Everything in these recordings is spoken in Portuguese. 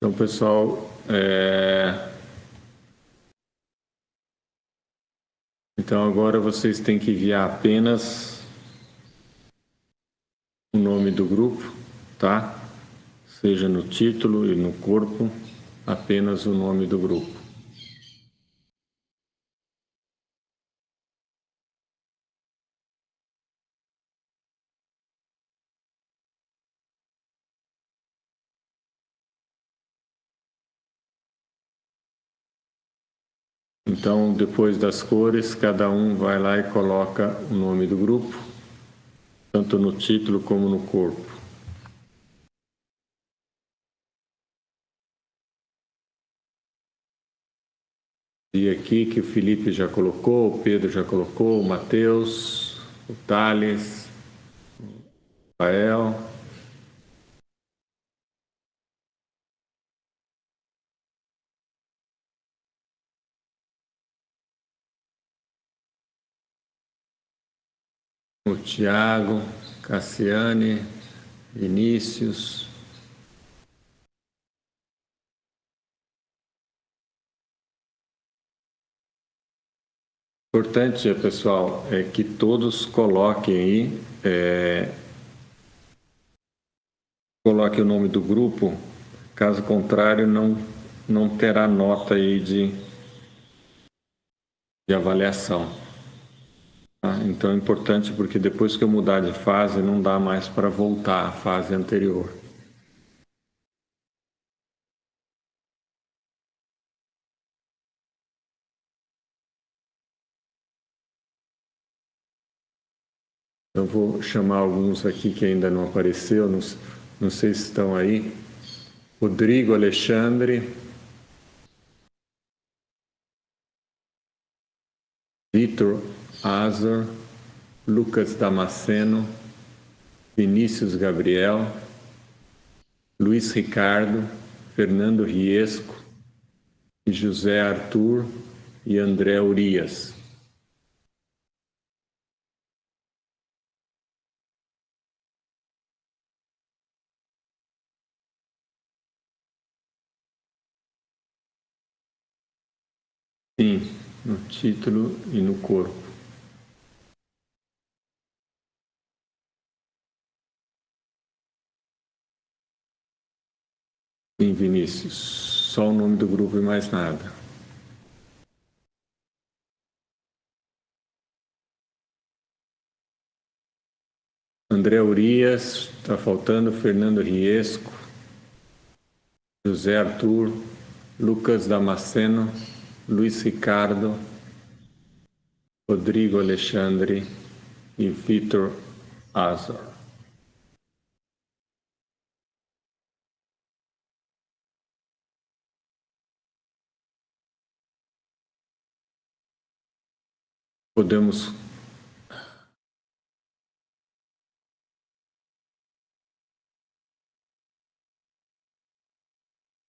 Então, pessoal, então agora vocês têm que enviar apenas o nome do grupo, tá? Seja no título e no corpo, apenas o nome do grupo. Então, depois das cores, cada um vai lá e coloca o nome do grupo, tanto no título como no corpo. E aqui que o Felipe já colocou, o Pedro já colocou, o Matheus, o Thales, o Rafael. O Tiago, Cassiane, Vinícius. Importante, pessoal, é que todos coloquem aí, coloque o nome do grupo, caso contrário não terá nota aí de avaliação. Tá? Então é importante porque depois que eu mudar de fase não dá mais para voltar à fase anterior. Eu vou chamar alguns aqui que ainda não apareceu, não sei se estão aí. Rodrigo Alexandre, Vitor Azor, Lucas Damasceno, Vinícius Gabriel, Luiz Ricardo, Fernando Riesco, José Arthur e André Urias. Sim, no título e no corpo. Sim, Vinícius, só o nome do grupo e mais nada. André Urias, está faltando Fernando Riesco, José Arthur, Lucas Damasceno, Luiz Ricardo, Rodrigo Alexandre e Vitor Azor. Podemos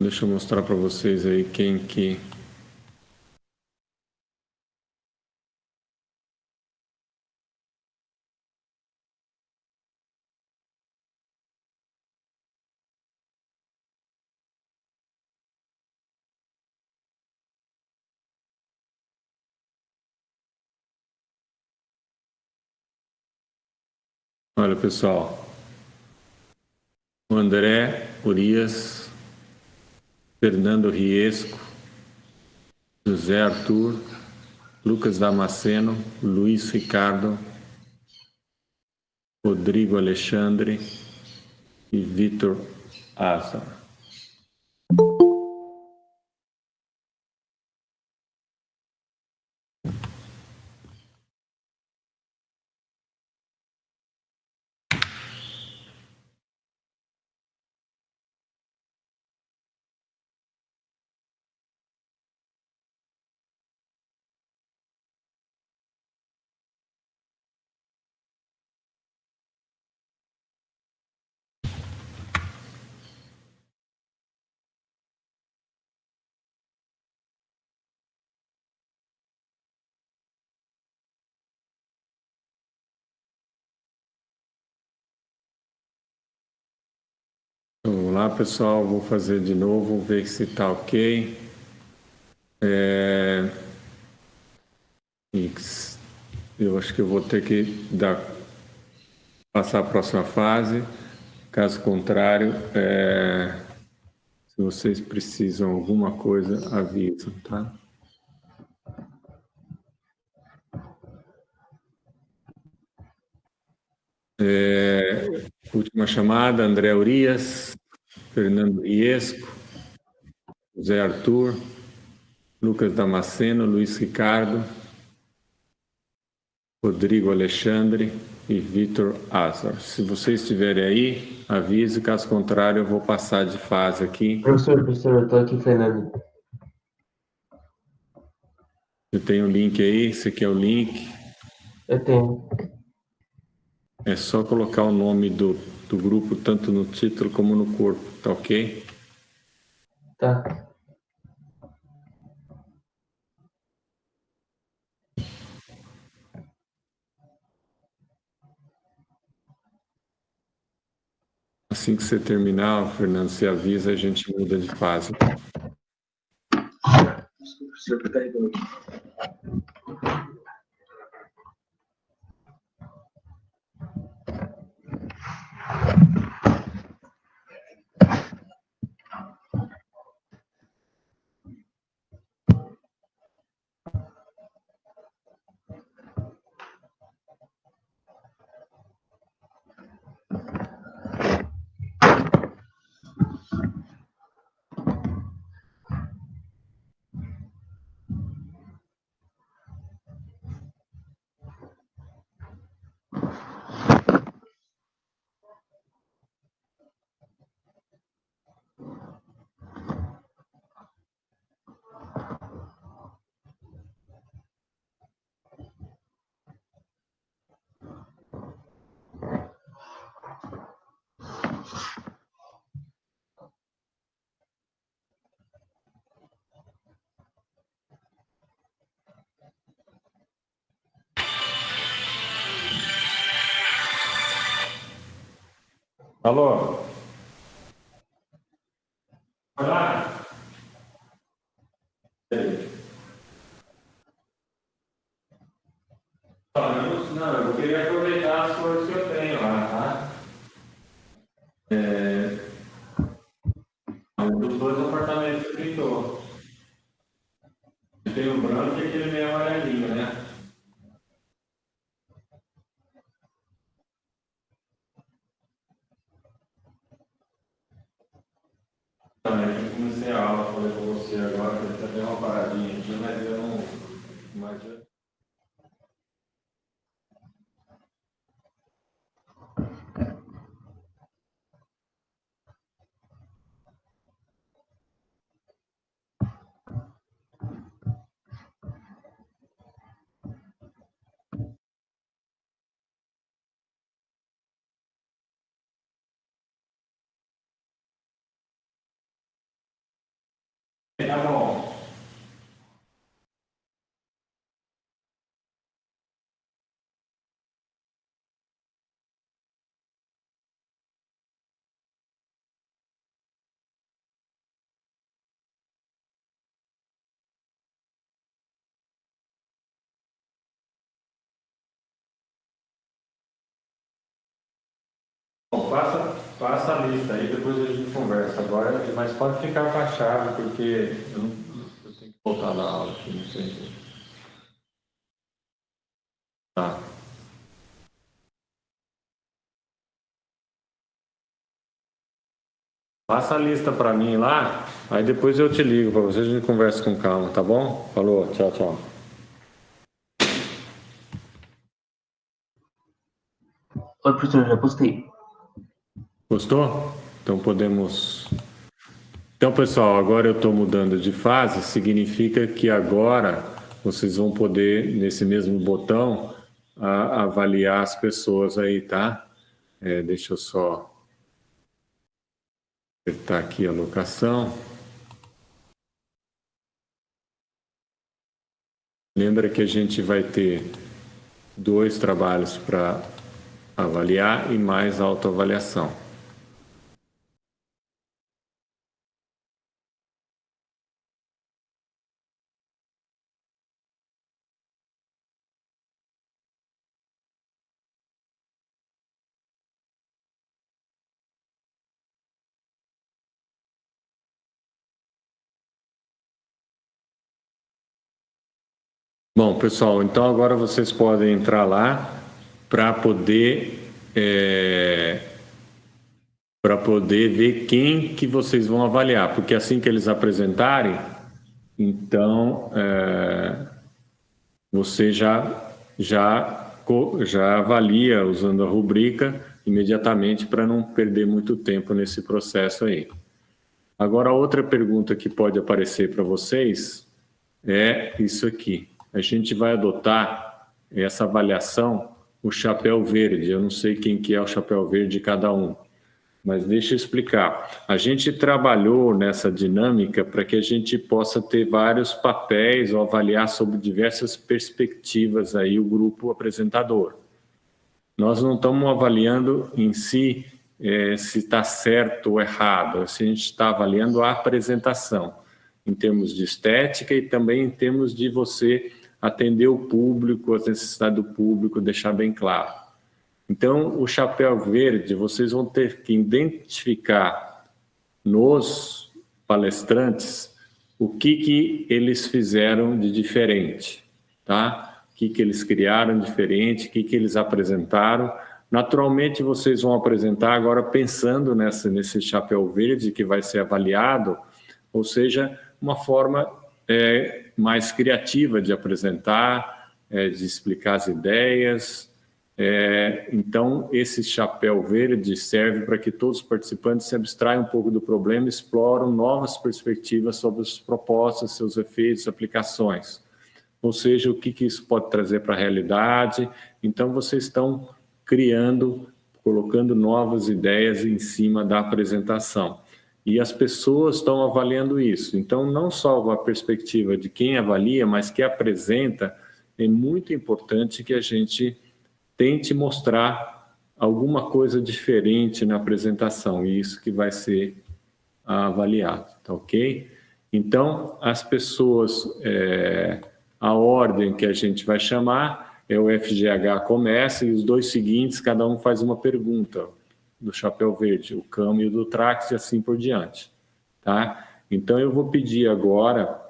deixa eu mostrar para vocês aí quem que olha, pessoal, o André Urias, Fernando Riesco, José Arthur, Lucas Damasceno, Luiz Ricardo, Rodrigo Alexandre e Vitor Azar. lá, pessoal, vou fazer de novo, ver se está ok. Eu acho que eu vou ter que passar a próxima fase. Caso contrário, se vocês precisam de alguma coisa, avisam, tá? Última chamada, André Urias, Fernando Iesco, José Arthur, Lucas Damasceno, Luiz Ricardo, Rodrigo Alexandre e Vitor Azar. Se vocês estiverem aí, avise, caso contrário, eu vou passar de fase aqui. Professor, eu estou aqui, Fernando. Você tem o link aí? Esse aqui é o link. Eu tenho. É só colocar o nome do grupo, tanto no título como no corpo, tá ok? Tá. Assim que você terminar, Fernando, você avisa, a gente muda de fase. Professor, tá carregando aqui. Alô? Olá? Não, eu queria aproveitar as coisas que eu tenho lá, tá? Dos dois apartamentos que pintou. Tem o branco e aquele meio amarelinho, né? Eu comecei a aula, falei com você agora, que ele tá uma paradinha aqui, mas eu não. Tá bom. Bom, passa a lista aí, depois a gente conversa agora, mas pode ficar com a chave, porque eu tenho que voltar na aula aqui, não sei. Tá. Passa a lista para mim lá, aí depois eu te ligo para você, a gente conversa com calma, tá bom? Falou, tchau, tchau. Oi, professor, já postei. Gostou? Então podemos. Então, pessoal, agora eu estou mudando de fase, significa que agora vocês vão poder, nesse mesmo botão, avaliar as pessoas aí, tá? Deixa eu só apertar aqui a locação. Lembra que a gente vai ter 2 trabalhos para avaliar e mais autoavaliação. Bom, pessoal, então agora vocês podem entrar lá para poder ver quem que vocês vão avaliar, porque assim que eles apresentarem, então você já avalia usando a rubrica imediatamente para não perder muito tempo nesse processo aí. Agora, outra pergunta que pode aparecer para vocês é isso aqui. A gente vai adotar essa avaliação, o chapéu verde. Eu não sei quem que é o chapéu verde de cada um, mas deixa eu explicar. A gente trabalhou nessa dinâmica para que a gente possa ter vários papéis ou avaliar sobre diversas perspectivas aí o grupo apresentador. Nós não estamos avaliando em si se está certo ou errado, se a gente está avaliando a apresentação, em termos de estética e também em termos de você atender o público, as necessidades do público, deixar bem claro. Então, o chapéu verde, vocês vão ter que identificar nos palestrantes o que eles fizeram de diferente, tá? O que eles criaram diferente, o que eles apresentaram. Naturalmente, vocês vão apresentar agora pensando nesse chapéu verde que vai ser avaliado, ou seja, uma forma mais criativa de apresentar, de explicar as ideias. Então, esse chapéu verde serve para que todos os participantes se abstraiam um pouco do problema e exploram novas perspectivas sobre as propostas, seus efeitos, aplicações. Ou seja, o que isso pode trazer para a realidade. Então, vocês estão criando, colocando novas ideias em cima da apresentação. E as pessoas estão avaliando isso. Então, não só a perspectiva de quem avalia, mas que apresenta, é muito importante que a gente tente mostrar alguma coisa diferente na apresentação, e isso que vai ser avaliado, tá ok? Então, as pessoas, a ordem que a gente vai chamar é o FGH começa, e os dois seguintes, cada um faz uma pergunta, do chapéu verde, o Cam e o do Trax, e assim por diante, tá? Então, eu vou pedir agora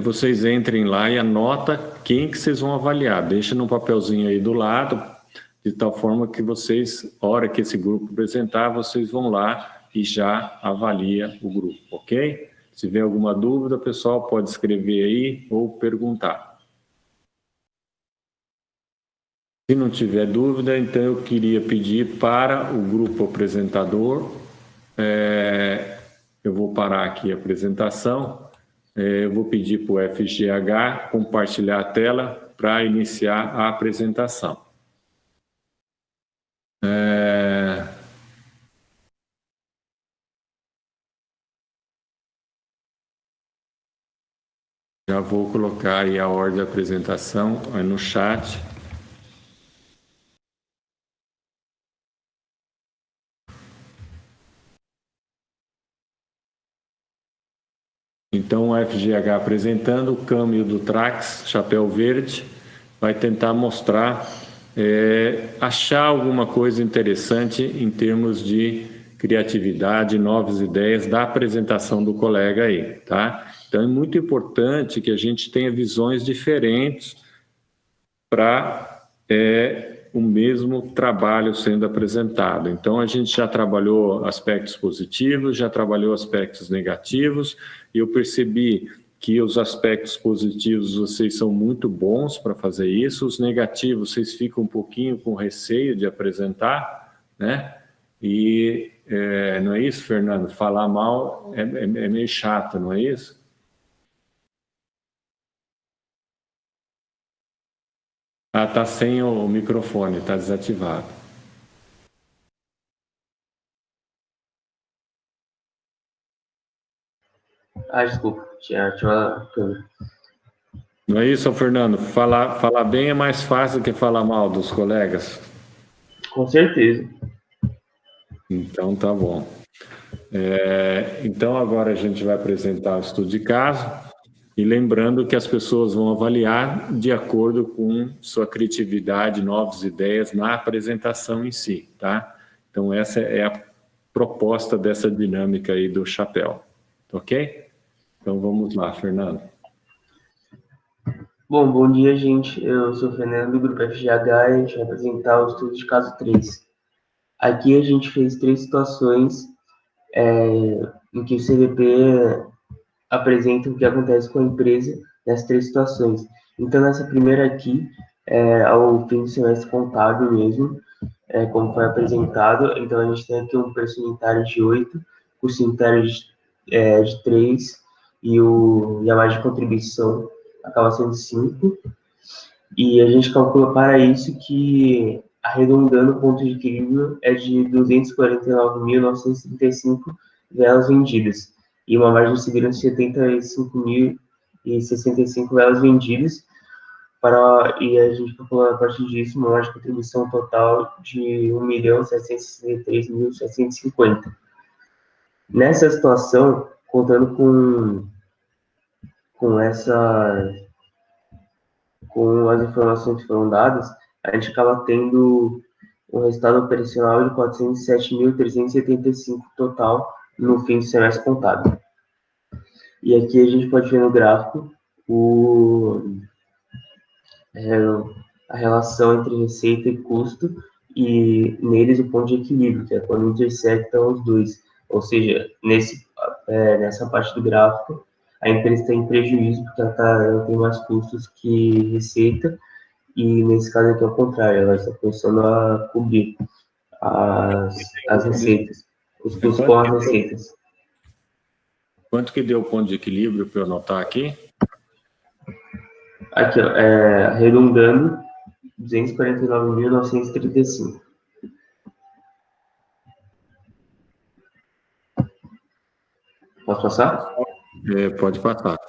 vocês entrem lá e anota quem que vocês vão avaliar. Deixa no papelzinho aí do lado, de tal forma que vocês, a hora que esse grupo apresentar, vocês vão lá e já avalia o grupo, ok? Se tiver alguma dúvida, pessoal, pode escrever aí ou perguntar. Se não tiver dúvida, então eu queria pedir para o grupo apresentador, eu vou parar aqui a apresentação. Eu vou pedir para o FGH compartilhar a tela para iniciar a apresentação. Já vou colocar aí a ordem da apresentação no chat. Então, o FGH apresentando, o Cam e o do Trax, chapéu verde, vai tentar mostrar, achar alguma coisa interessante em termos de criatividade, novas ideias da apresentação do colega aí, tá? Então, é muito importante que a gente tenha visões diferentes para o mesmo trabalho sendo apresentado. Então, a gente já trabalhou aspectos positivos, já trabalhou aspectos negativos, e eu percebi que os aspectos positivos vocês são muito bons para fazer isso, os negativos vocês ficam um pouquinho com receio de apresentar, né? E não é isso, Fernando? Falar mal é meio chato, não é isso? Ah, tá sem o microfone, tá desativado. Desculpa, tinha a câmera. Não é isso, Fernando? Falar bem é mais fácil que falar mal dos colegas? Com certeza. Então, tá bom. Então, agora a gente vai apresentar o estudo de caso, e lembrando que as pessoas vão avaliar de acordo com sua criatividade, novas ideias na apresentação em si, tá? Então, essa é a proposta dessa dinâmica aí do chapéu, ok? Então, vamos lá, Fernando. Bom, bom dia, gente. Eu sou o Fernando, do Grupo FGH, e a gente vai apresentar o estudo de caso 3. Aqui a gente fez três situações em que o CVP apresenta o que acontece com a empresa nessas três situações. Então, nessa primeira aqui, ao fim do semestre contábil mesmo, como foi apresentado. Então, a gente tem aqui um preço unitário de 8, custo unitário de 3 e a margem de contribuição acaba sendo 5. E a gente calcula para isso que, arredondando o ponto de equilíbrio, é de 249.935 velas vendidas e uma margem de segurança de 75.065 velas vendidas, e a gente calcula a partir disso uma margem de contribuição total de 1.763.750. Nessa situação, contando com essa com as informações que foram dadas, a gente acaba tendo um resultado operacional de 407.375 total no fim do semestre contábil. E aqui a gente pode ver no gráfico a relação entre receita e custo, e neles o ponto de equilíbrio, que é quando intersectam os dois. Ou seja, nessa parte do gráfico, a empresa está em prejuízo porque ela tem mais custos que receita, e nesse caso aqui é o contrário, ela está começando a cobrir as receitas, os custos com as receitas. Quanto que deu o ponto de equilíbrio para eu anotar aqui? Aqui, ó, arredondando, 249.935. Posso passar? Pode passar.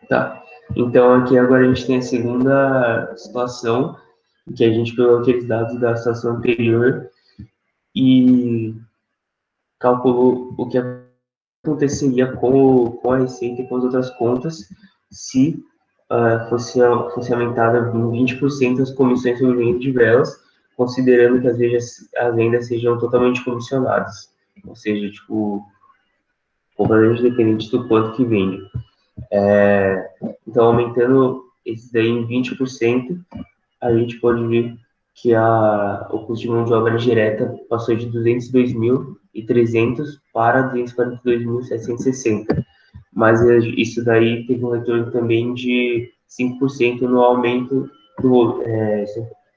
Tá. Então, aqui agora a gente tem a segunda situação, em que a gente pegou aqueles dados da situação anterior e calculou o que aconteceria com a receita e com as outras contas se fosse aumentada em 20% as comissões sobre venda de velas, considerando que as vendas sejam totalmente comissionadas. Ou seja, tipo, completamente dependente do quanto que vende. Então, aumentando esses daí em 20%, a gente pode ver que o custo de mão de obra direta passou de 202.300 para 242.760. Mas isso daí teve um retorno também de 5% no aumento um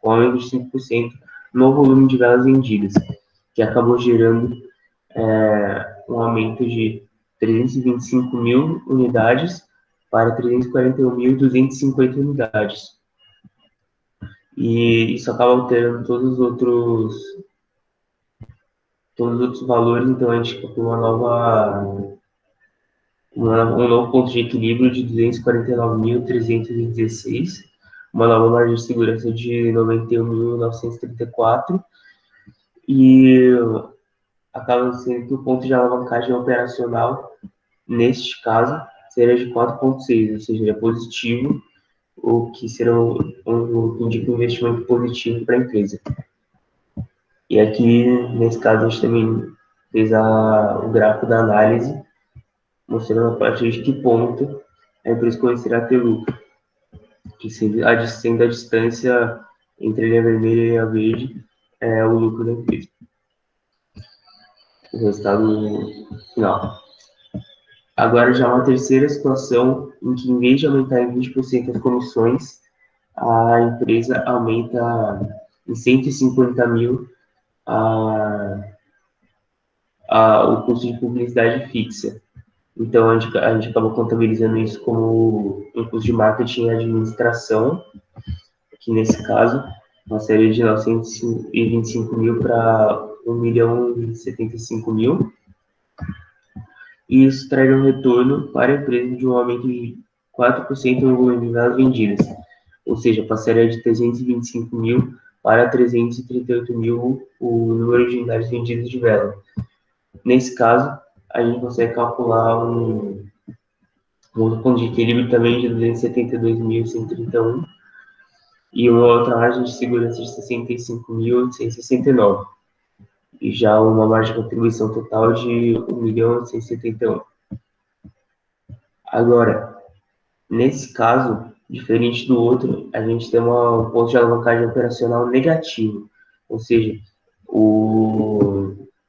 aumento de 5% no volume de velas vendidas, que acabou gerando um aumento de 325 mil unidades para 341.250 unidades. E isso acaba alterando todos os outros valores, então a gente calcula um novo ponto de equilíbrio de 249.316, uma nova margem de segurança de 91.934, e acaba sendo que o ponto de alavancagem operacional, neste caso, seria de 4,6, ou seja, é positivo, o que indica um investimento positivo para a empresa. E aqui, nesse caso, a gente também fez o gráfico da análise, mostrando a partir de que ponto a empresa começará a ter lucro, que sendo a distância entre a linha vermelha e a linha verde é o lucro da empresa. O resultado final. Agora já uma terceira situação em que, em vez de aumentar em 20% as comissões, a empresa aumenta em 150 mil o custo de publicidade fixa. Então, a gente acabou contabilizando isso como um custo de marketing e administração, que nesse caso, uma série de 925 mil para 1.075.000. E isso traria um retorno para a empresa de um aumento de 4% no volume de velas vendidas, ou seja, passaria de 325 mil para 338 mil o número de unidades vendidas de vela. Nesse caso, a gente consegue calcular um outro ponto de equilíbrio também de 272.131 e uma outra margem de segurança de 65.869. E já uma margem de contribuição total de 1.171. Agora, Nesse caso, diferente do outro, a gente tem um ponto de alavancagem operacional negativo, ou seja,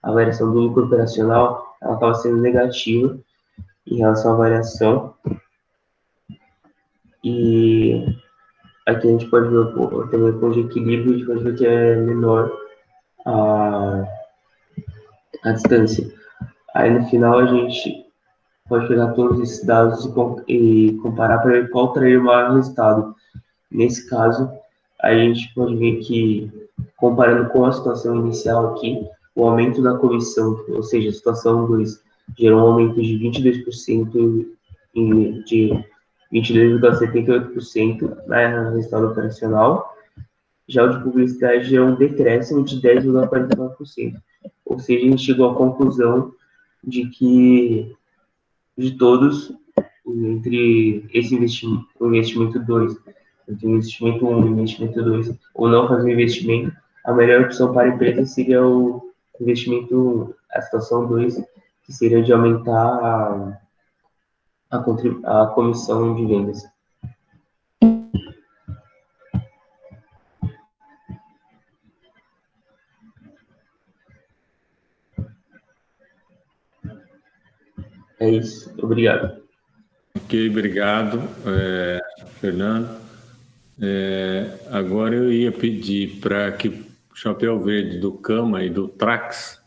a variação do lucro operacional ela acaba sendo negativa em relação à variação, e aqui a gente pode ver também o ponto de equilíbrio, a gente pode ver que é menor a, a distância. Aí no final a gente pode pegar todos esses dados e comparar para ver qual traria o maior resultado. Nesse caso, a gente pode ver que, comparando com a situação inicial aqui, o aumento da comissão, ou seja, a situação 2, gerou um aumento de 22% de 22,78% no resultado operacional. Já o de publicidade gerou um decréscimo de 10,49%. Ou seja, a gente chegou à conclusão de que, de todos, entre esse investimento, o investimento 2, entre o investimento 1 e o investimento 2, ou não fazer o investimento, a melhor opção para a empresa seria o investimento 1, a situação 2, que seria de aumentar a comissão de vendas. É isso. Obrigado. Ok, obrigado, Fernando. Agora eu ia pedir para que o Chapéu Verde do Cama e do Trax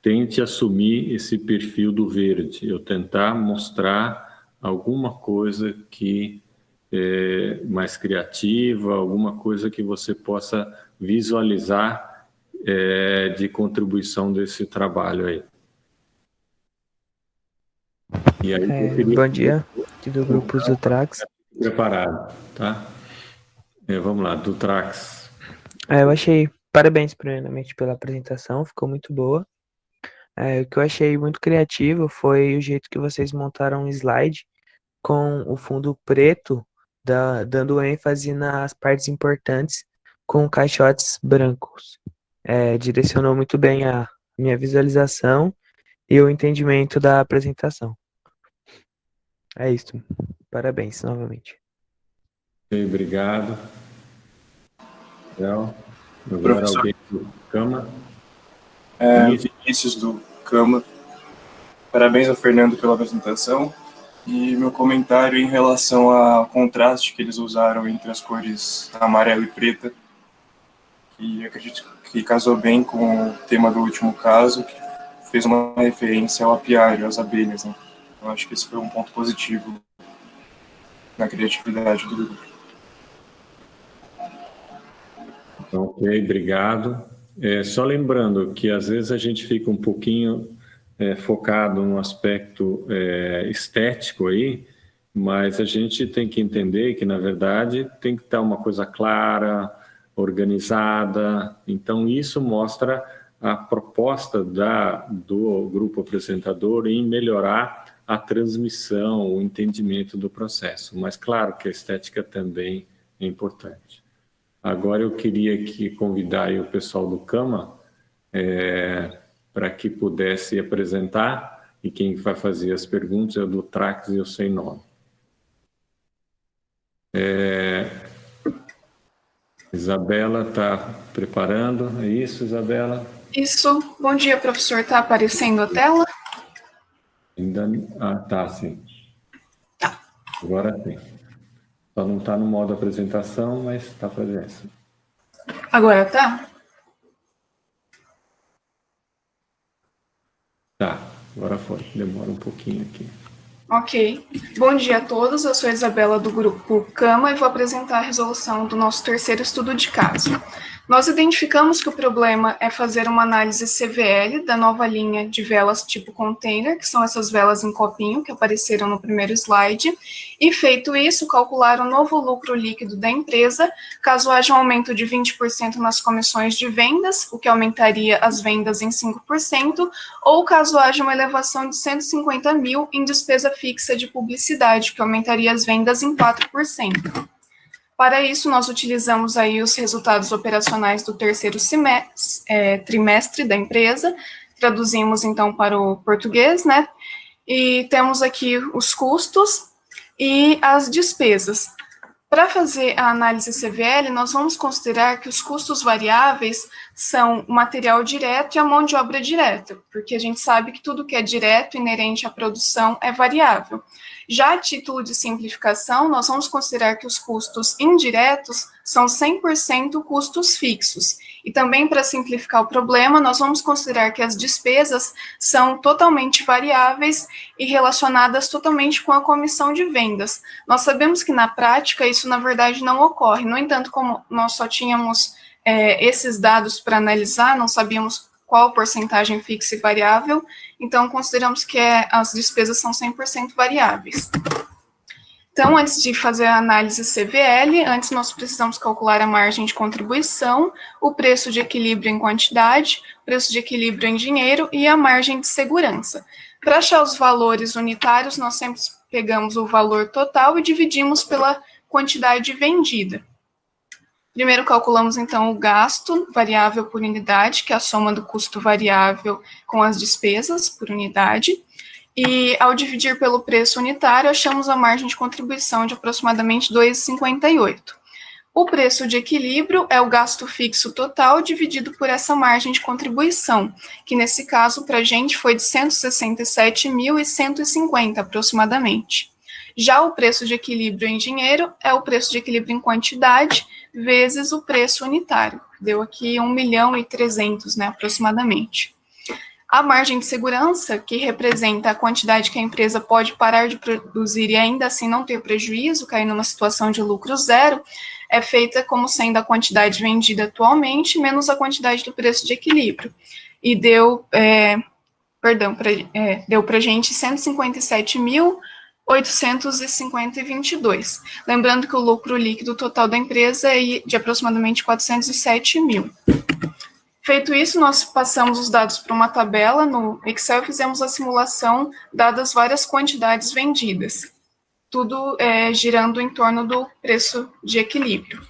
tente assumir esse perfil do verde, eu tentar mostrar alguma coisa que é mais criativa, alguma coisa que você possa visualizar de contribuição desse trabalho aí. E aí Bom dia, aqui do grupo do Trax. Preparado, tá? Vamos lá, do Trax. Eu achei, parabéns primeiramente pela apresentação, ficou muito boa. O que eu achei muito criativo foi o jeito que vocês montaram um slide com o fundo preto, dando ênfase nas partes importantes com caixotes brancos. Direcionou muito bem a minha visualização e o entendimento da apresentação. É isso. Parabéns novamente. Ok, obrigado. Legal. Agora Professor. alguém do Cama. Vinícius do Cama. Parabéns ao Fernando pela apresentação. E meu comentário em relação ao contraste que eles usaram entre as cores amarelo e preta, que acredito que casou bem com o tema do último caso, que fez uma referência ao apiário, às abelhas, né? Eu acho que esse foi um ponto positivo na criatividade do grupo. Ok, obrigado. Só lembrando que às vezes a gente fica um pouquinho focado no aspecto estético aí, mas a gente tem que entender que, na verdade, tem que estar uma coisa clara, organizada. Então, isso mostra a proposta do grupo apresentador em melhorar a transmissão, o entendimento do processo. Mas, claro que a estética também é importante. Agora eu queria aqui convidar o pessoal do Cama para que pudesse apresentar, e quem vai fazer as perguntas é o do Trax e o Sem Nome. Isabela está preparando, é isso, Isabela? Isso. Bom dia, professor. Está aparecendo a tela? Ainda tá, sim. Tá. Agora sim. Só não está no modo apresentação, mas está presença. Agora tá? Tá, agora foi. Demora um pouquinho aqui. Ok. Bom dia a todos. Eu sou a Isabela do grupo Cama e vou apresentar a resolução do nosso terceiro estudo de caso. Nós identificamos que o problema é fazer uma análise CVL da nova linha de velas tipo container, que são essas velas em copinho que apareceram no primeiro slide, e feito isso, calcular o novo lucro líquido da empresa, caso haja um aumento de 20% nas comissões de vendas, o que aumentaria as vendas em 5%, ou caso haja uma elevação de 150 mil em despesa fixa de publicidade, que aumentaria as vendas em 4%. Para isso, nós utilizamos aí os resultados operacionais do terceiro trimestre da empresa, traduzimos então para o português, né? E temos aqui os custos, e as despesas. Para fazer a análise CVL, nós vamos considerar que os custos variáveis são o material direto e a mão de obra direta, porque a gente sabe que tudo que é direto, inerente à produção, é variável. Já a título de simplificação, nós vamos considerar que os custos indiretos são 100% custos fixos. E também, para simplificar o problema, nós vamos considerar que as despesas são totalmente variáveis e relacionadas totalmente com a comissão de vendas. Nós sabemos que, na prática, isso, na verdade, não ocorre. No entanto, como nós só tínhamos esses dados para analisar, não sabíamos qual porcentagem fixa e variável, então consideramos que as despesas são 100% variáveis. Então, antes de fazer a análise CVL, antes nós precisamos calcular a margem de contribuição, o preço de equilíbrio em quantidade, o preço de equilíbrio em dinheiro e a margem de segurança. Para achar os valores unitários, nós sempre pegamos o valor total e dividimos pela quantidade vendida. Primeiro calculamos, então, o gasto variável por unidade, que é a soma do custo variável com as despesas por unidade. E, ao dividir pelo preço unitário, achamos a margem de contribuição de aproximadamente 2,58. O preço de equilíbrio é o gasto fixo total dividido por essa margem de contribuição, que, nesse caso, para a gente foi de 167.150, aproximadamente. Já o preço de equilíbrio em dinheiro é o preço de equilíbrio em quantidade vezes o preço unitário. Deu aqui 1.300.000, né, aproximadamente. A margem de segurança, que representa a quantidade que a empresa pode parar de produzir e ainda assim não ter prejuízo, cair numa situação de lucro zero, é feita como sendo a quantidade vendida atualmente menos a quantidade do preço de equilíbrio. E deu para a gente 157.850,22. Lembrando que o lucro líquido total da empresa é de aproximadamente 407.000. Feito isso, nós passamos os dados para uma tabela no Excel e fizemos a simulação dadas várias quantidades vendidas. Tudo girando em torno do preço de equilíbrio.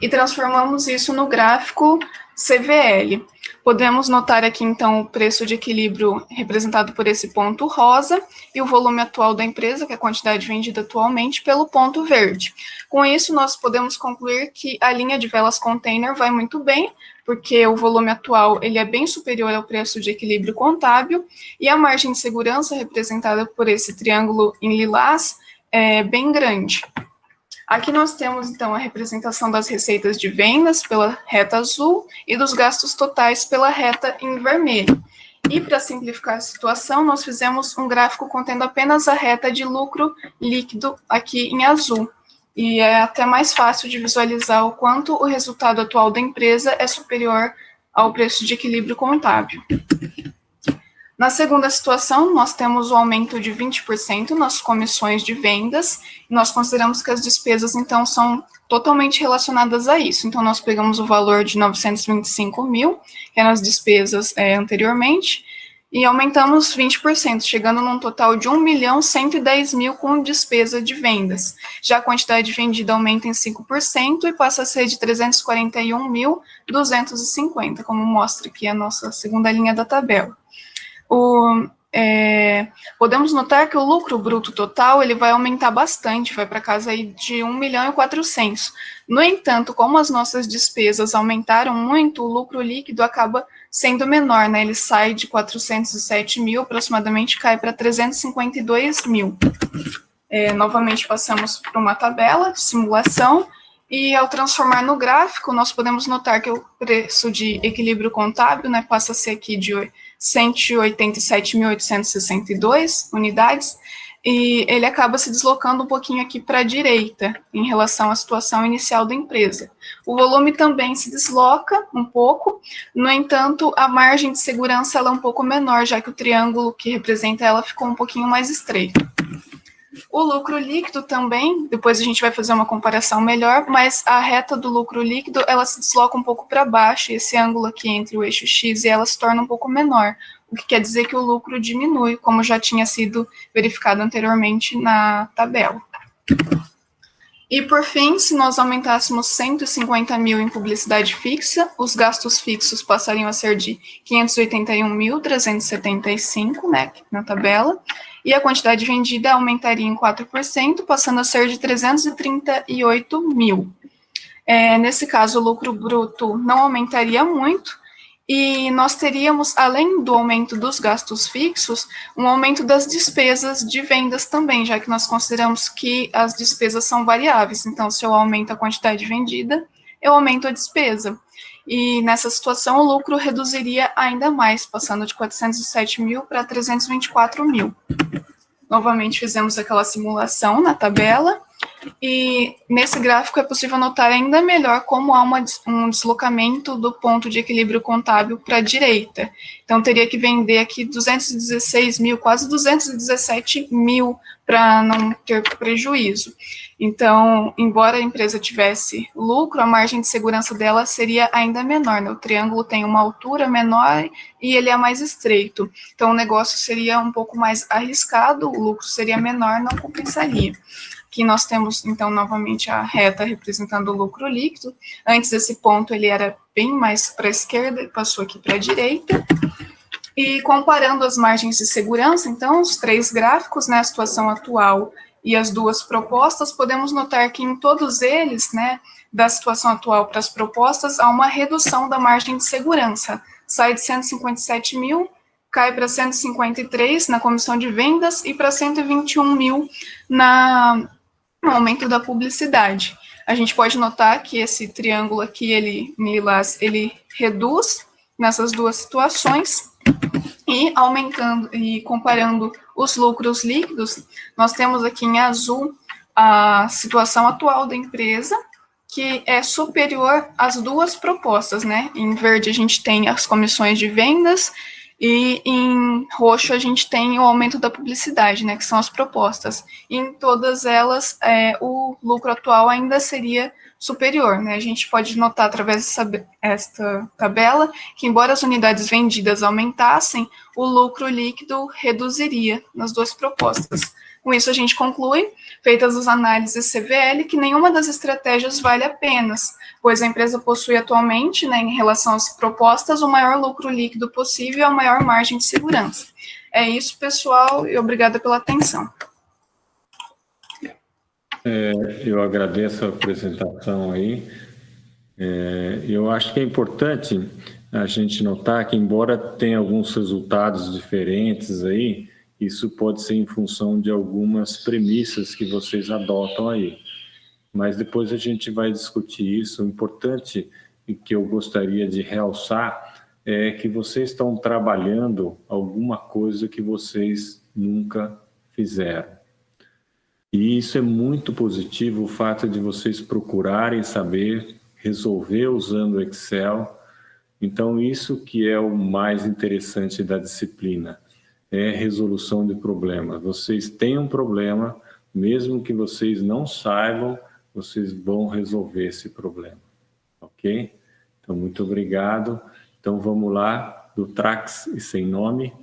E transformamos isso no gráfico CVL. Podemos notar aqui, então, o preço de equilíbrio representado por esse ponto rosa e o volume atual da empresa, que é a quantidade vendida atualmente, pelo ponto verde. Com isso, nós podemos concluir que a linha de velas container vai muito bem, porque o volume atual ele é bem superior ao preço de equilíbrio contábil, e a margem de segurança, representada por esse triângulo em lilás, é bem grande. Aqui nós temos, então, a representação das receitas de vendas pela reta azul e dos gastos totais pela reta em vermelho. E, para simplificar a situação, nós fizemos um gráfico contendo apenas a reta de lucro líquido aqui em azul. E é até mais fácil de visualizar o quanto o resultado atual da empresa é superior ao preço de equilíbrio contábil. Na segunda situação, nós temos o aumento de 20% nas comissões de vendas, e nós consideramos que as despesas, então, são totalmente relacionadas a isso. Então, nós pegamos o valor de 925.000, que eram as despesas anteriormente, e aumentamos 20%, chegando num total de 1.110.000 com despesa de vendas. Já a quantidade vendida aumenta em 5% e passa a ser de 341.250, como mostra aqui a nossa segunda linha da tabela. Podemos notar que o lucro bruto total ele vai aumentar bastante, vai para casa aí de 1.400.000. No entanto, como as nossas despesas aumentaram muito, o lucro líquido acaba sendo menor, né? Ele sai de 407.000 aproximadamente, cai para 352.000. Novamente passamos para uma tabela de simulação, e ao transformar no gráfico, nós podemos notar que o preço de equilíbrio contábil, né, passa a ser aqui de 187.862 unidades, e ele acaba se deslocando um pouquinho aqui para a direita, em relação à situação inicial da empresa. O volume também se desloca um pouco, no entanto, a margem de segurança ela é um pouco menor, já que o triângulo que representa ela ficou um pouquinho mais estreito. O lucro líquido também, depois a gente vai fazer uma comparação melhor, mas a reta do lucro líquido, ela se desloca um pouco para baixo, e esse ângulo aqui entre o eixo X e ela se torna um pouco menor, o que quer dizer que o lucro diminui, como já tinha sido verificado anteriormente na tabela. E, por fim, se nós aumentássemos 150.000 em publicidade fixa, os gastos fixos passariam a ser de 581.375, né, na tabela, e a quantidade vendida aumentaria em 4%, passando a ser de 338 mil. Nesse caso, o lucro bruto não aumentaria muito, e nós teríamos, além do aumento dos gastos fixos, um aumento das despesas de vendas também, já que nós consideramos que as despesas são variáveis. Então, se eu aumento a quantidade vendida, eu aumento a despesa. E nessa situação, o lucro reduziria ainda mais, passando de 407 mil para 324 mil. Novamente, fizemos aquela simulação na tabela, e nesse gráfico é possível notar ainda melhor como há um deslocamento do ponto de equilíbrio contábil para a direita. Então, teria que vender aqui 216 mil, quase 217 mil, para não ter prejuízo. Então, embora a empresa tivesse lucro, a margem de segurança dela seria ainda menor, né? O triângulo tem uma altura menor e ele é mais estreito. Então, o negócio seria um pouco mais arriscado, o lucro seria menor, não compensaria. Aqui nós temos, então, novamente a reta representando o lucro líquido. Antes desse ponto, ele era bem mais para a esquerda e passou aqui para a direita. E comparando as margens de segurança, então, os três gráficos, né, a situação atual e as duas propostas, podemos notar que em todos eles, né, da situação atual para as propostas, há uma redução da margem de segurança. Sai de 157 mil, cai para 153 na comissão de vendas e para 121 mil no aumento da publicidade. A gente pode notar que esse triângulo aqui, ele reduz nessas duas situações, e aumentando e comparando os lucros líquidos, nós temos aqui em azul a situação atual da empresa, que é superior às duas propostas, né? Em verde a gente tem as comissões de vendas, e em roxo a gente tem o aumento da publicidade, né, que são as propostas. E em todas elas, o lucro atual ainda seria superior, né? A gente pode notar através desta tabela que, embora as unidades vendidas aumentassem, o lucro líquido reduziria nas duas propostas. Com isso, a gente conclui, feitas as análises CVL, que nenhuma das estratégias vale a pena, pois a empresa possui atualmente, né, em relação às propostas, o maior lucro líquido possível e a maior margem de segurança. É isso, pessoal, e obrigada pela atenção. Eu agradeço a apresentação aí. Eu acho que é importante a gente notar que, embora tenha alguns resultados diferentes aí, isso pode ser em função de algumas premissas que vocês adotam aí. Mas depois a gente vai discutir isso. O importante e que eu gostaria de realçar é que vocês estão trabalhando alguma coisa que vocês nunca fizeram. E isso é muito positivo, o fato de vocês procurarem saber resolver usando o Excel. Então, isso que é o mais interessante da disciplina, é resolução de problemas. Vocês têm um problema, mesmo que vocês não saibam, vocês vão resolver esse problema, ok? Então, muito obrigado. Então, vamos lá, do Trax e Sem Nome.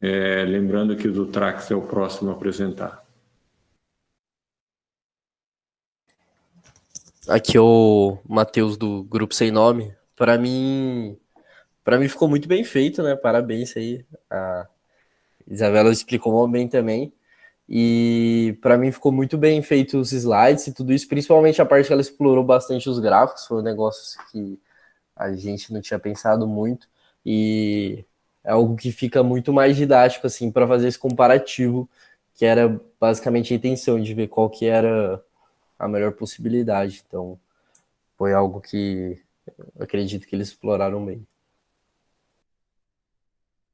Lembrando que o do Trax é o próximo a apresentar. Aqui é o Matheus do Grupo Sem Nome. Para mim ficou muito bem feito, né? Parabéns aí. A Isabela explicou bem também. E para mim ficou muito bem feito os slides e tudo isso, principalmente a parte que ela explorou bastante os gráficos, foi um negócio que a gente não tinha pensado muito, e é algo que fica muito mais didático, assim, para fazer esse comparativo, que era basicamente a intenção de ver qual que era a melhor possibilidade. Então, foi algo que eu acredito que eles exploraram bem.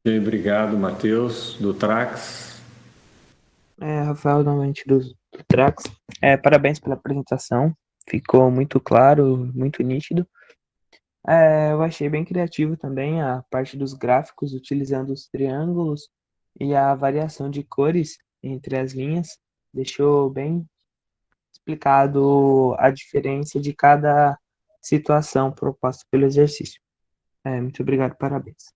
Obrigado, Matheus, do Trax. Rafael, novamente do Trax. Parabéns pela apresentação. Ficou muito claro, muito nítido. Eu achei bem criativo também a parte dos gráficos, utilizando os triângulos e a variação de cores entre as linhas. Deixou bem explicado a diferença de cada situação proposta pelo exercício. Muito obrigado, parabéns.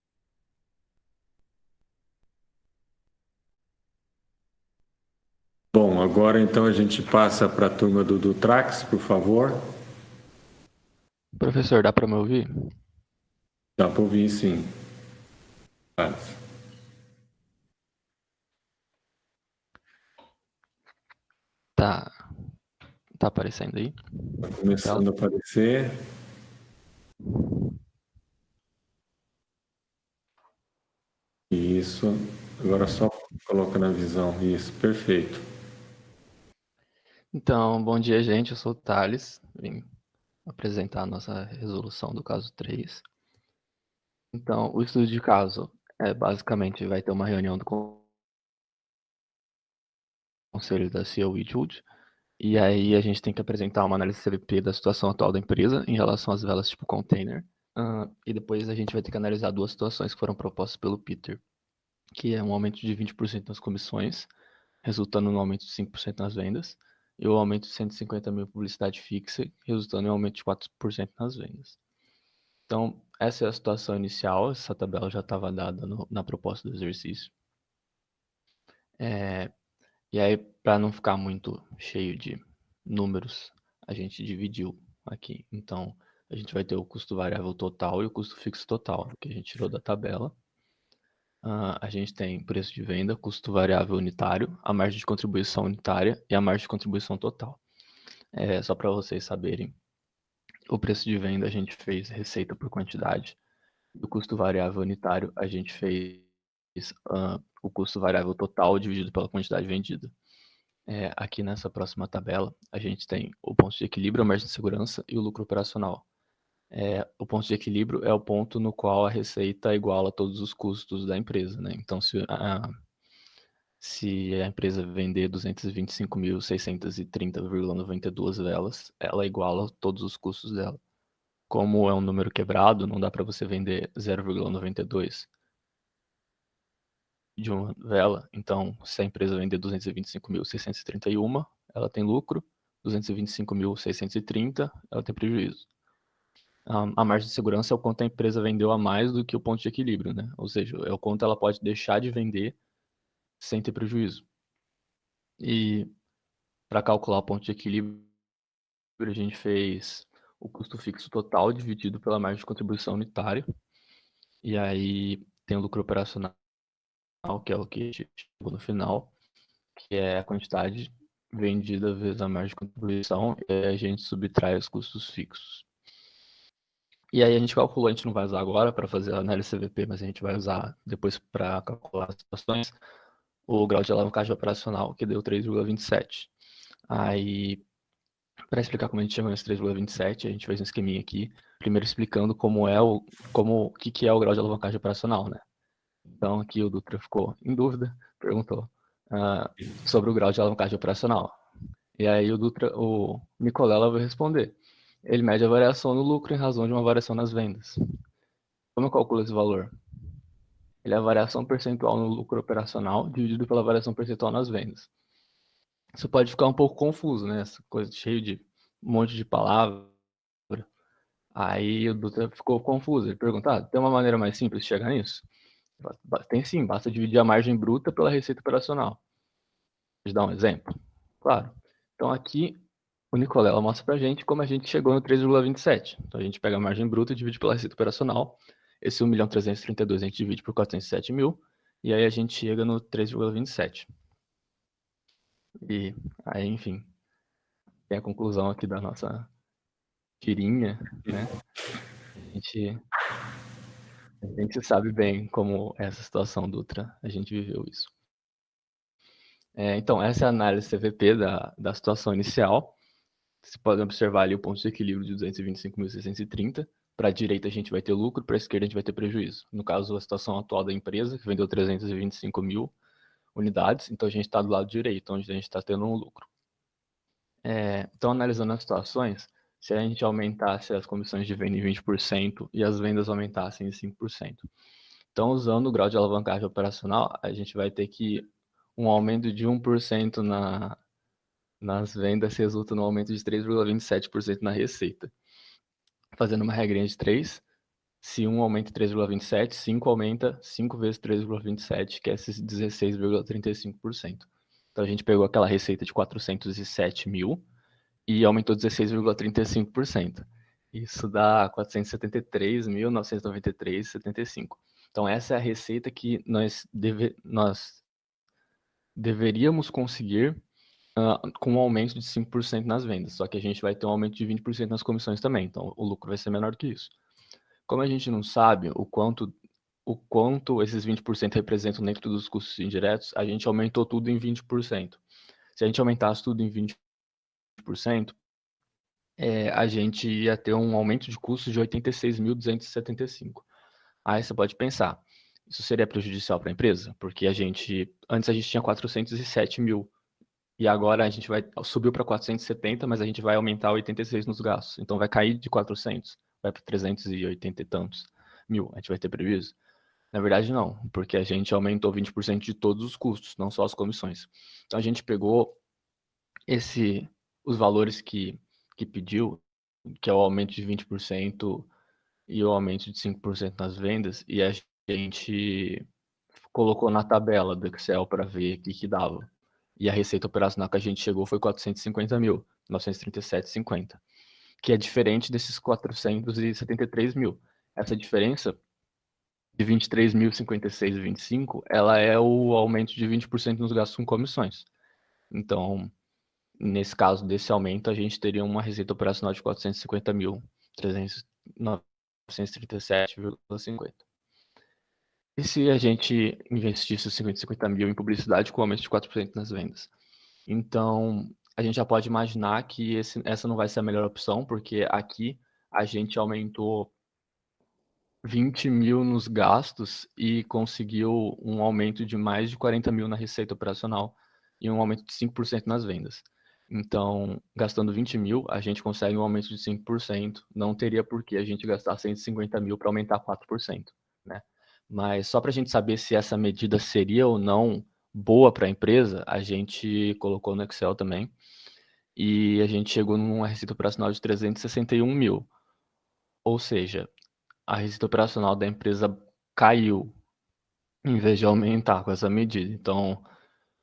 Bom, agora então a gente passa para a turma do Trax, por favor. Professor, dá para me ouvir? Dá para ouvir, sim. Tá aparecendo aí? Tá começando a aparecer. Isso. Agora só coloca na visão. Isso, perfeito. Então, bom dia, gente. Eu sou o Thales. Vim apresentar a nossa resolução do caso 3. Então, o estudo de caso basicamente vai ter uma reunião do conselho da CEO Witwood, e aí a gente tem que apresentar uma análise CVP da situação atual da empresa em relação às velas tipo container. E depois a gente vai ter que analisar duas situações que foram propostas pelo Peter, que é um aumento de 20% nas comissões, resultando no aumento de 5% nas vendas, e o aumento de 150 mil publicidade fixa, resultando em um aumento de 4% nas vendas. Então, essa é a situação inicial, essa tabela já estava dada na proposta do exercício. E aí, para não ficar muito cheio de números, a gente dividiu aqui. Então, a gente vai ter o custo variável total e o custo fixo total, que a gente tirou da tabela. A gente tem preço de venda, custo variável unitário, a margem de contribuição unitária e a margem de contribuição total. Só para vocês saberem, o preço de venda a gente fez receita por quantidade, e o custo variável unitário a gente fez o custo variável total dividido pela quantidade vendida. Aqui nessa próxima tabela, a gente tem o ponto de equilíbrio, a margem de segurança e o lucro operacional. O ponto de equilíbrio é o ponto no qual a receita iguala todos os custos da empresa, né? Então, se a empresa vender 225.630,92 velas, ela iguala todos os custos dela. Como é um número quebrado, não dá para você vender 0,92 de uma vela. Então, se a empresa vender 225.631, ela tem lucro. 225.630, ela tem prejuízo. A margem de segurança é o quanto a empresa vendeu a mais do que o ponto de equilíbrio, né? Ou seja, é o quanto ela pode deixar de vender sem ter prejuízo. E para calcular o ponto de equilíbrio, a gente fez o custo fixo total dividido pela margem de contribuição unitária. E aí tem o lucro operacional, que é o que chegou no final, que é a quantidade vendida vezes a margem de contribuição, e aí a gente subtrai os custos fixos. E aí a gente calculou, a gente não vai usar agora para fazer a análise CVP, mas a gente vai usar depois para calcular as situações, o grau de alavancagem operacional, que deu 3,27. Aí, para explicar como a gente chegou nesse 3,27, a gente fez um esqueminha aqui, primeiro explicando o que é o grau de alavancagem operacional, né? Então aqui o Dutra ficou em dúvida, perguntou sobre o grau de alavancagem operacional. E aí o Nicolela vai responder. Ele mede a variação no lucro em razão de uma variação nas vendas. Como eu calculo esse valor? Ele é a variação percentual no lucro operacional dividido pela variação percentual nas vendas. Isso pode ficar um pouco confuso, né? Essa coisa cheia de um monte de palavra. Aí o Dutra ficou confuso. Ele perguntou, tem uma maneira mais simples de chegar nisso? Tem sim, basta dividir a margem bruta pela receita operacional. Vou dar um exemplo? Claro. Então aqui o Nicolela mostra pra gente como a gente chegou no 3,27. Então a gente pega a margem bruta e divide pela receita operacional. Esse 1.332.000 a gente divide por 407.000 e aí a gente chega no 3,27. E aí, enfim, tem a conclusão aqui da nossa tirinha, né? A gente sabe bem como é essa situação, Dutra. A gente viveu isso. Então, essa é a análise CVP da situação inicial. Você pode observar ali o ponto de equilíbrio de 225.630. Para a direita a gente vai ter lucro, para a esquerda a gente vai ter prejuízo. No caso, a situação atual da empresa, que vendeu 325.000 unidades, então a gente está do lado direito, onde a gente está tendo um lucro. Então, analisando as situações, se a gente aumentasse as comissões de venda em 20% e as vendas aumentassem em 5%. Então, usando o grau de alavancagem operacional, a gente vai ter que um aumento de 1% nas vendas resulta no aumento de 3,27% na receita. Fazendo uma regrinha de 3, se 1 aumenta 3,27, 5 aumenta 5 vezes 3,27, que é esses 16,35%. Então a gente pegou aquela receita de 407 mil e aumentou 16,35%. Isso dá 473.993,75. Então essa é a receita que nós deveríamos conseguir com um aumento de 5% nas vendas, só que a gente vai ter um aumento de 20% nas comissões também, então o lucro vai ser menor que isso. Como a gente não sabe o quanto esses 20% representam dentro dos custos indiretos, a gente aumentou tudo em 20%. Se a gente aumentasse tudo em 20%, a gente ia ter um aumento de custos de 86.275. Aí você pode pensar, isso seria prejudicial para a empresa? Porque antes a gente tinha 407 mil, e agora a gente subiu para 470, mas a gente vai aumentar 86 nos gastos. Então vai cair de 400, vai para 380 e tantos mil. A gente vai ter prejuízo? Na verdade, não, porque a gente aumentou 20% de todos os custos, não só as comissões. Então a gente pegou os valores que pediu, que é o aumento de 20% e o aumento de 5% nas vendas, e a gente colocou na tabela do Excel para ver o que dava. E a receita operacional que a gente chegou foi 450 mil, 937,50, que é diferente desses 473 mil. Essa diferença de 23.056,25, ela é o aumento de 20% nos gastos com comissões. Então, nesse caso desse aumento, a gente teria uma receita operacional de 450 mil, 937,50. E se a gente investisse os 50 mil em publicidade com aumento de 4% nas vendas? Então, a gente já pode imaginar que essa não vai ser a melhor opção, porque aqui a gente aumentou 20 mil nos gastos e conseguiu um aumento de mais de 40 mil na receita operacional e um aumento de 5% nas vendas. Então, gastando 20 mil, a gente consegue um aumento de 5%. Não teria por que a gente gastar 150 mil para aumentar 4%, né? Mas só para a gente saber se essa medida seria ou não boa para a empresa, a gente colocou no Excel também. E a gente chegou numa receita operacional de 361 mil. Ou seja, a receita operacional da empresa caiu em vez de aumentar com essa medida. Então,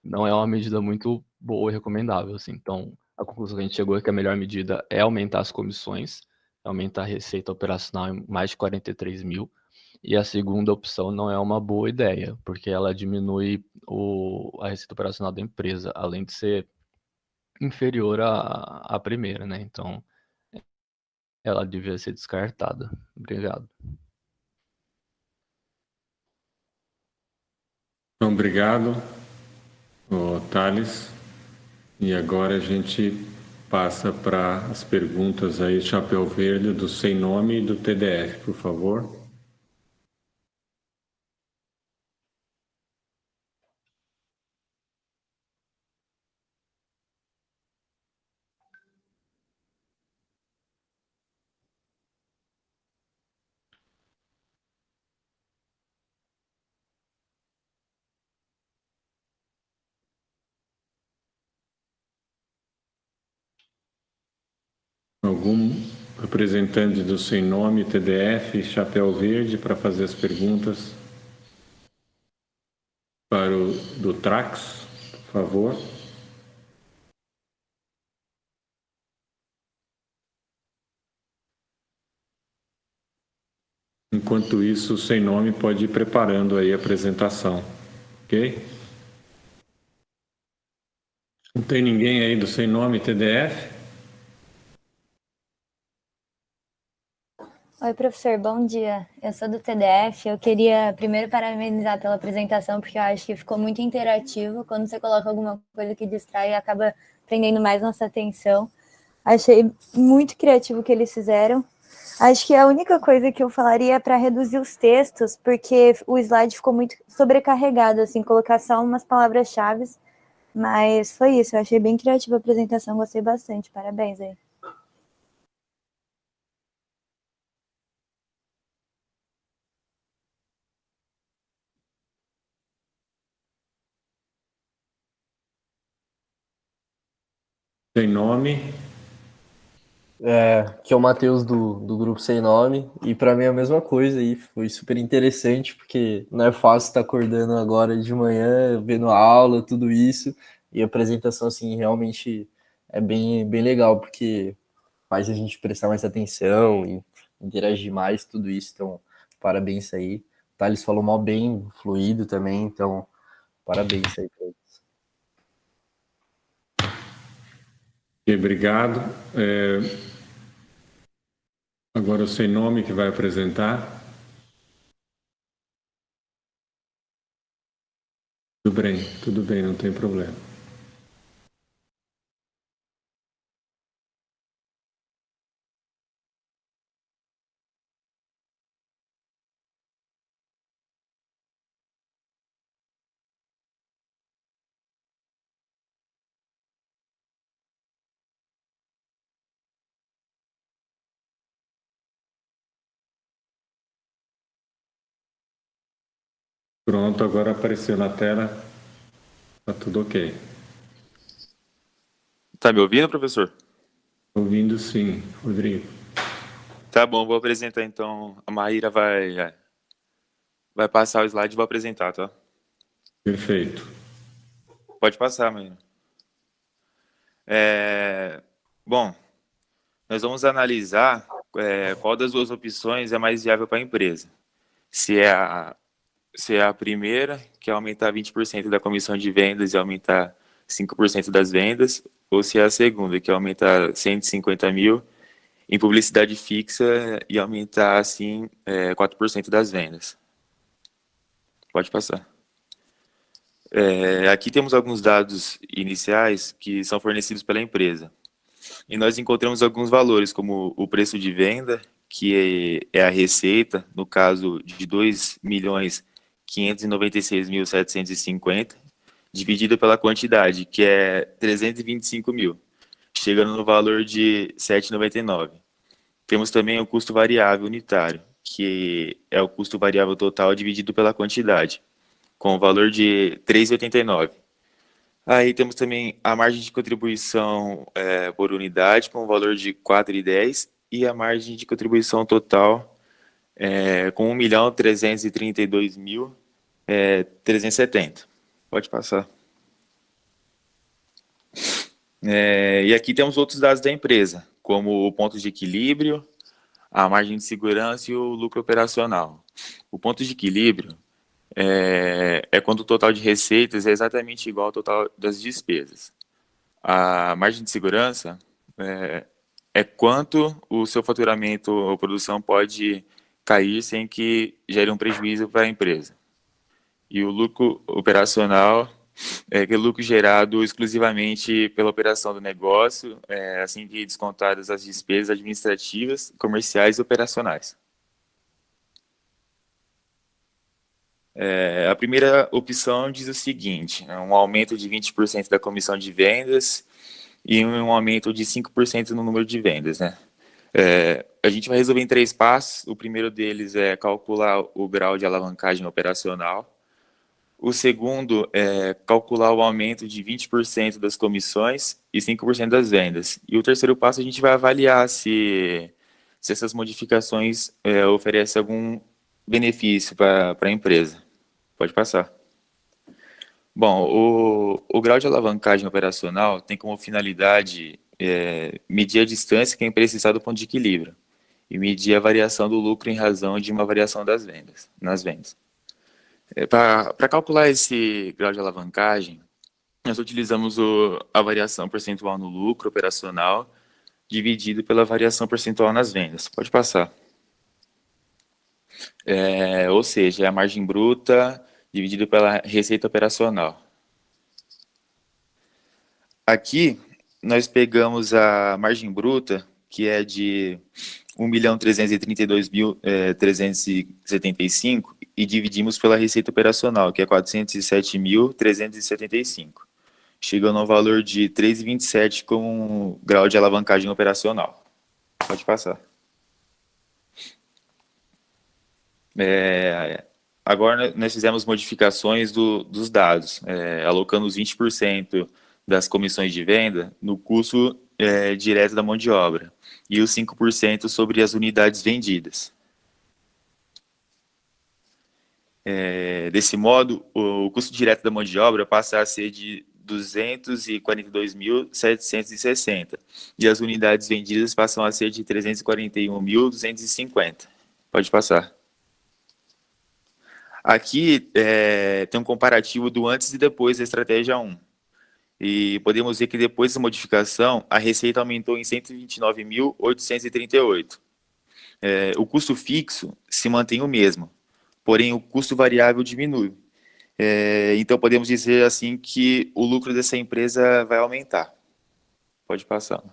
não é uma medida muito boa e recomendável, assim. Então, a conclusão que a gente chegou é que a melhor medida é aumentar as comissões, aumentar a receita operacional em mais de 43 mil. E a segunda opção não é uma boa ideia, porque ela diminui a receita operacional da empresa, além de ser inferior à primeira, né? Então, ela devia ser descartada. Obrigado. Então, obrigado, Thales. E agora a gente passa para as perguntas aí, Chapéu Verde, do Sem Nome e do TDF, por favor. Algum representante do Sem Nome, TDF, Chapéu Verde, para fazer as perguntas para o do Trax, por favor. Enquanto isso, o Sem Nome pode ir preparando aí a apresentação, ok? Não tem ninguém aí do Sem Nome, TDF? Oi, professor, bom dia. Eu sou do TDF. Eu queria primeiro parabenizar pela apresentação, porque eu acho que ficou muito interativo. Quando você coloca alguma coisa que distrai, acaba prendendo mais nossa atenção. Achei muito criativo o que eles fizeram. Acho que a única coisa que eu falaria é para reduzir os textos, porque o slide ficou muito sobrecarregado, assim, colocar só umas palavras-chave. Mas foi isso, eu achei bem criativa a apresentação, gostei bastante. Parabéns aí. Sem Nome. Que é o Matheus do grupo Sem Nome, e para mim é a mesma coisa, e foi super interessante, porque não é fácil estar acordando agora de manhã, vendo a aula, tudo isso, e a apresentação, assim, realmente é bem legal, porque faz a gente prestar mais atenção e interagir mais, tudo isso, então, parabéns aí. O Thales falou mal bem, fluido também, então, parabéns aí pra eles. E obrigado. Agora o sem nome que vai apresentar. Tudo bem, não tem problema. Pronto, agora apareceu na tela. Tá tudo ok. Tá me ouvindo, professor? Ouvindo sim, Rodrigo. Tá bom, vou apresentar então. A Maíra vai passar o slide e vou apresentar, tá? Perfeito. Pode passar, Maíra. Bom, nós vamos analisar qual das duas opções é mais viável para a empresa. Se é a primeira, que é aumentar 20% da comissão de vendas e aumentar 5% das vendas, ou se é a segunda, que é aumentar 150 mil em publicidade fixa e aumentar, assim, 4% das vendas. Pode passar. Aqui temos alguns dados iniciais que são fornecidos pela empresa. E nós encontramos alguns valores, como o preço de venda, que é a receita, no caso de 2.596.750, dividida pela quantidade, que é 325 mil, chegando no valor de 7,99. Temos também o custo variável unitário, que é o custo variável total dividido pela quantidade, com o valor de 3,89. Aí temos também a margem de contribuição por unidade, com o valor de 4,10, e a margem de contribuição total com 1.332.370. Pode passar. E aqui temos outros dados da empresa, como o ponto de equilíbrio, a margem de segurança e o lucro operacional. O ponto de equilíbrio é quando o total de receitas é exatamente igual ao total das despesas. A margem de segurança é quanto o seu faturamento ou produção pode cair sem que gere um prejuízo para a empresa. E o lucro operacional é aquele lucro gerado exclusivamente pela operação do negócio, assim que descontadas as despesas administrativas, comerciais e operacionais. A primeira opção diz o seguinte: um aumento de 20% da comissão de vendas e um aumento de 5% no número de vendas, né? A gente vai resolver em 3 passos. O primeiro deles é calcular o grau de alavancagem operacional. O segundo é calcular o aumento de 20% das comissões e 5% das vendas. E o terceiro passo a gente vai avaliar se essas modificações oferecem algum benefício para a empresa. Pode passar. Bom, o grau de alavancagem operacional tem como finalidade medir a distância que a empresa está do ponto de equilíbrio e medir a variação do lucro em razão de uma variação nas vendas. Para calcular esse grau de alavancagem, nós utilizamos a variação percentual no lucro operacional dividido pela variação percentual nas vendas. Pode passar. Ou seja, é a margem bruta dividido pela receita operacional. Aqui, nós pegamos a margem bruta, que é de 1.332.375, e dividimos pela receita operacional, que é 407.375, chegando ao valor de 3,27 com grau de alavancagem operacional. Pode passar. Agora nós fizemos modificações dos dados, alocando os 20% das comissões de venda no custo direto da mão de obra e os 5% sobre as unidades vendidas. Desse modo, o custo direto da mão de obra passa a ser de 242.760 e as unidades vendidas passam a ser de 341.250. Pode passar. Aqui tem um comparativo do antes e depois da estratégia 1. E podemos ver que depois da modificação, a receita aumentou em 129.838. O custo fixo se mantém o mesmo, porém o custo variável diminui. Então podemos dizer assim que o lucro dessa empresa vai aumentar. Pode passar.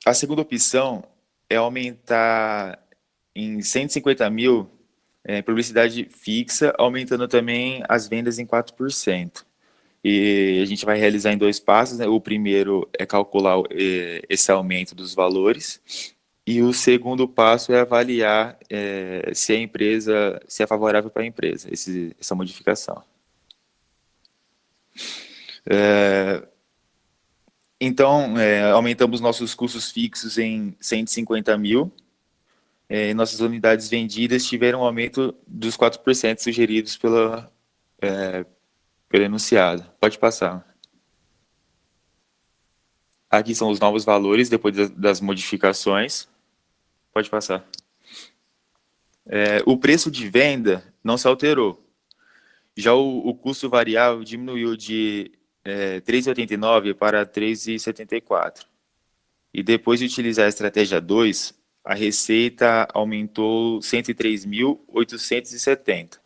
A segunda opção é aumentar em 150 mil publicidade fixa, aumentando também as vendas em 4%. E a gente vai realizar em 2 passos, né? O primeiro é calcular esse aumento dos valores, e o segundo passo é avaliar se é favorável para a empresa, essa modificação. Então, aumentamos nossos custos fixos em 150 mil, nossas unidades vendidas tiveram um aumento dos 4% sugeridos pelo enunciado. Pode passar. Aqui são os novos valores depois das modificações. Pode passar. O preço de venda não se alterou. Já o custo variável diminuiu de 3,89 para 3,74. E depois de utilizar a estratégia 2, a receita aumentou 103.870.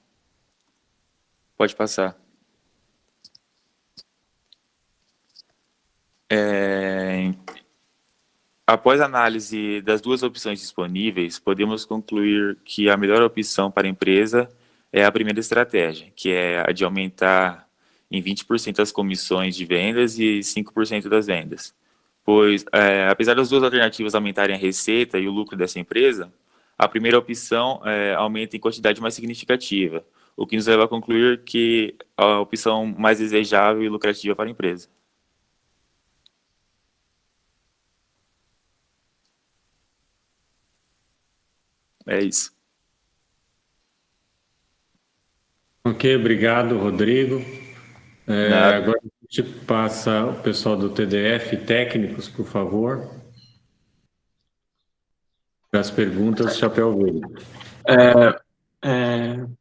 Pode passar. Após a análise das duas opções disponíveis, podemos concluir que a melhor opção para a empresa é a primeira estratégia, que é a de aumentar em 20% as comissões de vendas e 5% das vendas. Pois, apesar das duas alternativas aumentarem a receita e o lucro dessa empresa, a primeira opção aumenta em quantidade mais significativa, o que nos leva a concluir que a opção mais desejável e lucrativa para a empresa. É isso. Ok, obrigado, Rodrigo. Nada. Agora a gente passa o pessoal do TDF, técnicos, por favor. As perguntas, chapéu verde.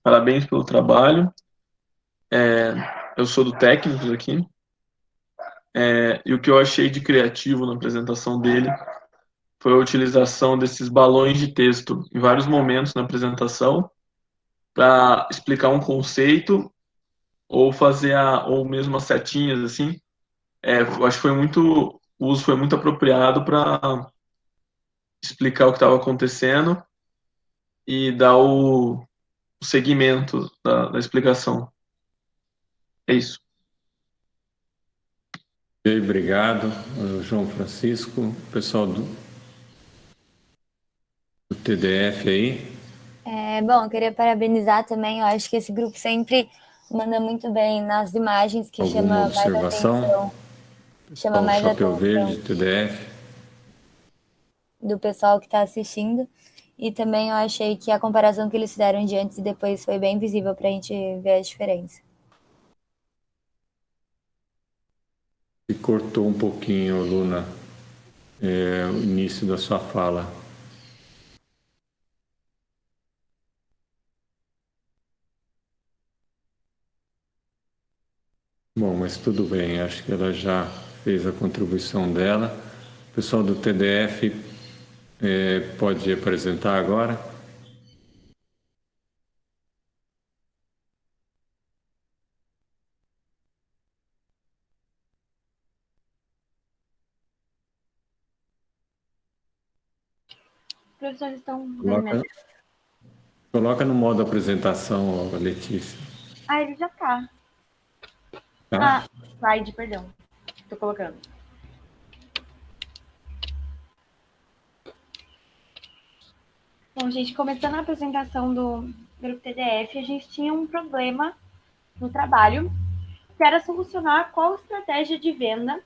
Parabéns pelo trabalho. Eu sou do técnicos aqui. E o que eu achei de criativo na apresentação dele foi a utilização desses balões de texto em vários momentos na apresentação para explicar um conceito ou fazer ou mesmo as setinhas assim. Eu acho que o uso foi muito apropriado para explicar o que estava acontecendo e dar o segmento da explicação. É isso. Ok, obrigado, João Francisco. Pessoal do TDF aí. Bom, eu queria parabenizar também. Eu acho que esse grupo sempre manda muito bem nas imagens, que Alguma chama mais observação? atenção. Chama Pessoal, mais chapéu atenção verde, TDF. do pessoal que está assistindo. E também eu achei que a comparação que eles fizeram de antes e depois foi bem visível para a gente ver a diferença. E cortou um pouquinho, Luna, o início da sua fala. Bom, mas tudo bem, acho que ela já fez a contribuição dela. O pessoal do TDF pode apresentar agora. Os professores estão vendo, né? Coloca no modo apresentação, Letícia. Ele já tá. Tá? Slide, perdão. Tô colocando. Bom, gente, começando a apresentação do grupo TDF, a gente tinha um problema no trabalho, que era solucionar qual estratégia de venda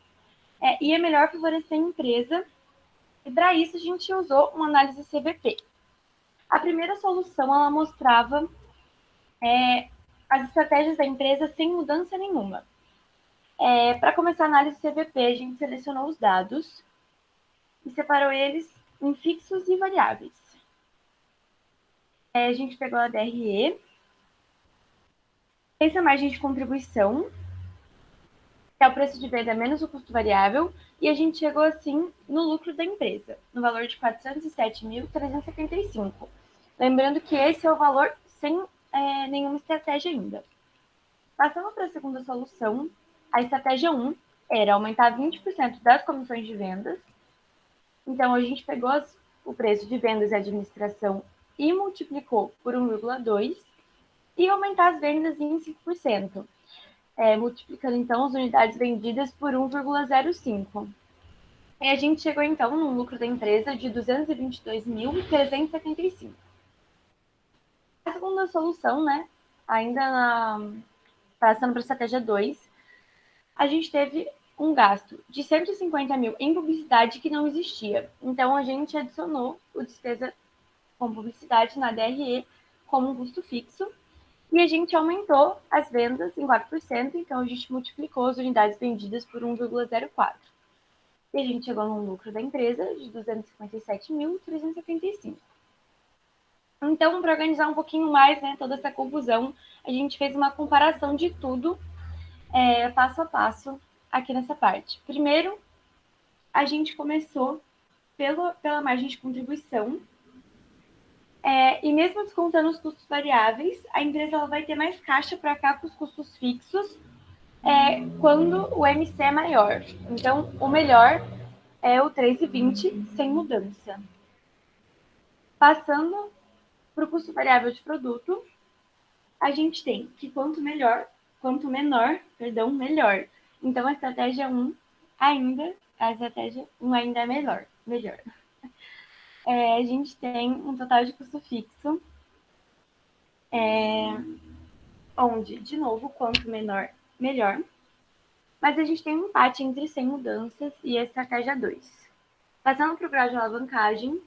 ia melhor favorecer a empresa. E para isso a gente usou uma análise CVP. A primeira solução, ela mostrava as estratégias da empresa sem mudança nenhuma. Para começar a análise CVP, a gente selecionou os dados e separou eles em fixos e variáveis. A gente pegou a DRE, Essa é a margem de contribuição, que é o preço de venda menos o custo variável, e a gente chegou, assim, no lucro da empresa, no valor de 407.375. Lembrando que esse é o valor sem nenhuma estratégia ainda. Passando para a segunda solução, a estratégia 1 era aumentar 20% das comissões de vendas. Então, a gente pegou o preço de vendas e administração e multiplicou por 1,2 e aumentar as vendas em 5%, multiplicando, então, as unidades vendidas por 1,05. E a gente chegou, então, num lucro da empresa de 222.375. A segunda solução, né, passando para a estratégia 2, a gente teve um gasto de 150 mil em publicidade que não existia. Então, a gente adicionou o despesa com publicidade na DRE como um custo fixo e a gente aumentou as vendas em 4%, então a gente multiplicou as unidades vendidas por 1,04. E a gente chegou num lucro da empresa de 257.375. Então, para organizar um pouquinho mais, né, toda essa confusão, a gente fez uma comparação de tudo, passo a passo, aqui nessa parte. Primeiro, a gente começou pela margem de contribuição, e mesmo descontando os custos variáveis, a empresa ela vai ter mais caixa para cá com os custos fixos quando o MC é maior. Então, o melhor é o 3,20 sem mudança. Passando para o custo variável de produto, a gente tem que quanto menor, melhor. Então, a estratégia 1 ainda é melhor. A gente tem um total de custo fixo, onde, de novo, quanto menor, melhor. Mas a gente tem um empate entre sem mudanças e a estratégia 2. Passando para o grau de alavancagem,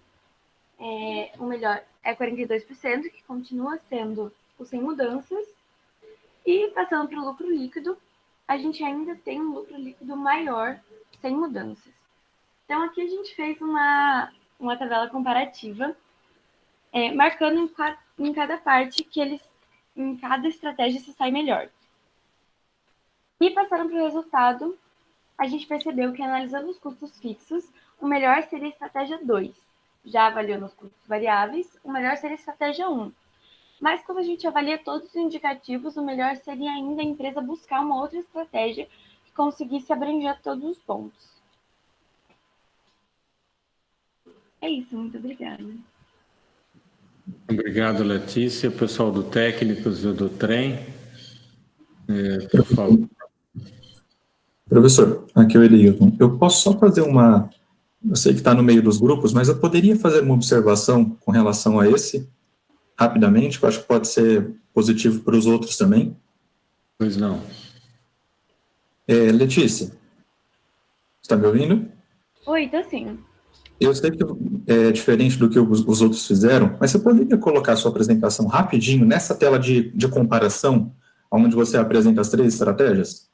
o melhor é 42%, que continua sendo o sem mudanças. E passando para o lucro líquido, a gente ainda tem um lucro líquido maior, sem mudanças. Então, aqui a gente fez uma tabela comparativa, marcando em cada parte que em cada estratégia se sai melhor. E passando para o resultado, a gente percebeu que, analisando os custos fixos, o melhor seria a estratégia 2. Já avaliando os custos variáveis, o melhor seria a estratégia 1. Mas quando a gente avalia todos os indicativos, o melhor seria ainda a empresa buscar uma outra estratégia que conseguisse abranger todos os pontos. É isso, muito obrigada. Obrigado, Letícia. Pessoal do Técnicos e do Trem, por favor. Professor, aqui é o Eliilton. Eu posso só fazer uma... Eu sei que está no meio dos grupos, mas eu poderia fazer uma observação com relação a esse, rapidamente, que eu acho que pode ser positivo para os outros também. Pois não. Letícia, está me ouvindo? Oi, tô sim. Eu sei que é diferente do que os outros fizeram, mas você poderia colocar a sua apresentação rapidinho nessa tela de comparação, onde você apresenta as 3 estratégias?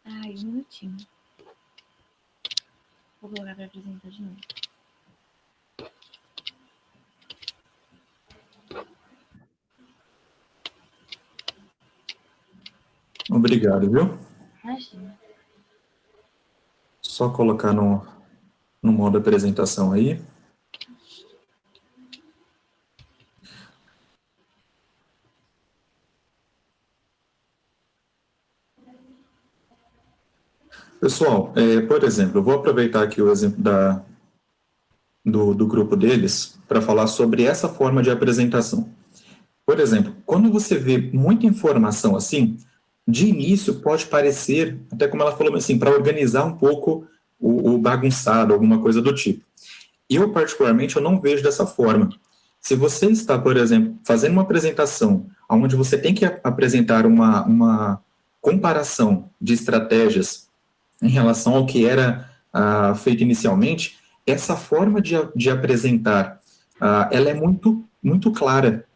Ai, um minutinho. Vou colocar para apresentar de novo. Obrigado, viu? Imagina. Só colocar no modo apresentação aí. Pessoal, por exemplo, eu vou aproveitar aqui o exemplo do grupo deles para falar sobre essa forma de apresentação. Por exemplo, quando você vê muita informação assim, de início pode parecer, até como ela falou assim, para organizar um pouco o bagunçado, alguma coisa do tipo. Eu, particularmente, eu não vejo dessa forma. Se você está, por exemplo, fazendo uma apresentação onde você tem que apresentar uma comparação de estratégias em relação ao que era feito inicialmente, essa forma de apresentar, ela é muito, muito clara.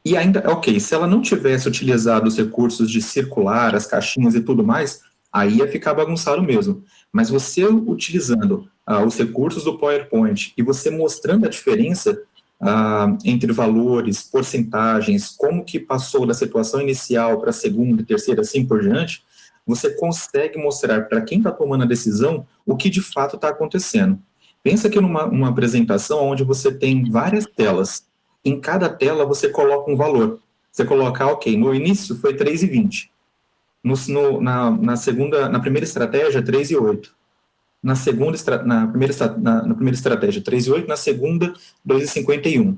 E ainda, ok, se ela não tivesse utilizado os recursos de circular, as caixinhas e tudo mais, aí ia ficar bagunçado mesmo. Mas você utilizando os recursos do PowerPoint e você mostrando a diferença, entre valores, porcentagens, como que passou da situação inicial para a segunda, terceira, assim por diante, você consegue mostrar para quem está tomando a decisão o que de fato está acontecendo. Pensa que numa apresentação onde você tem várias telas. Em cada tela você coloca um valor. Você coloca, ok, no início foi 3,20. Na primeira estratégia, 3,8. Na primeira estratégia, 3,8. Na segunda, 2,51.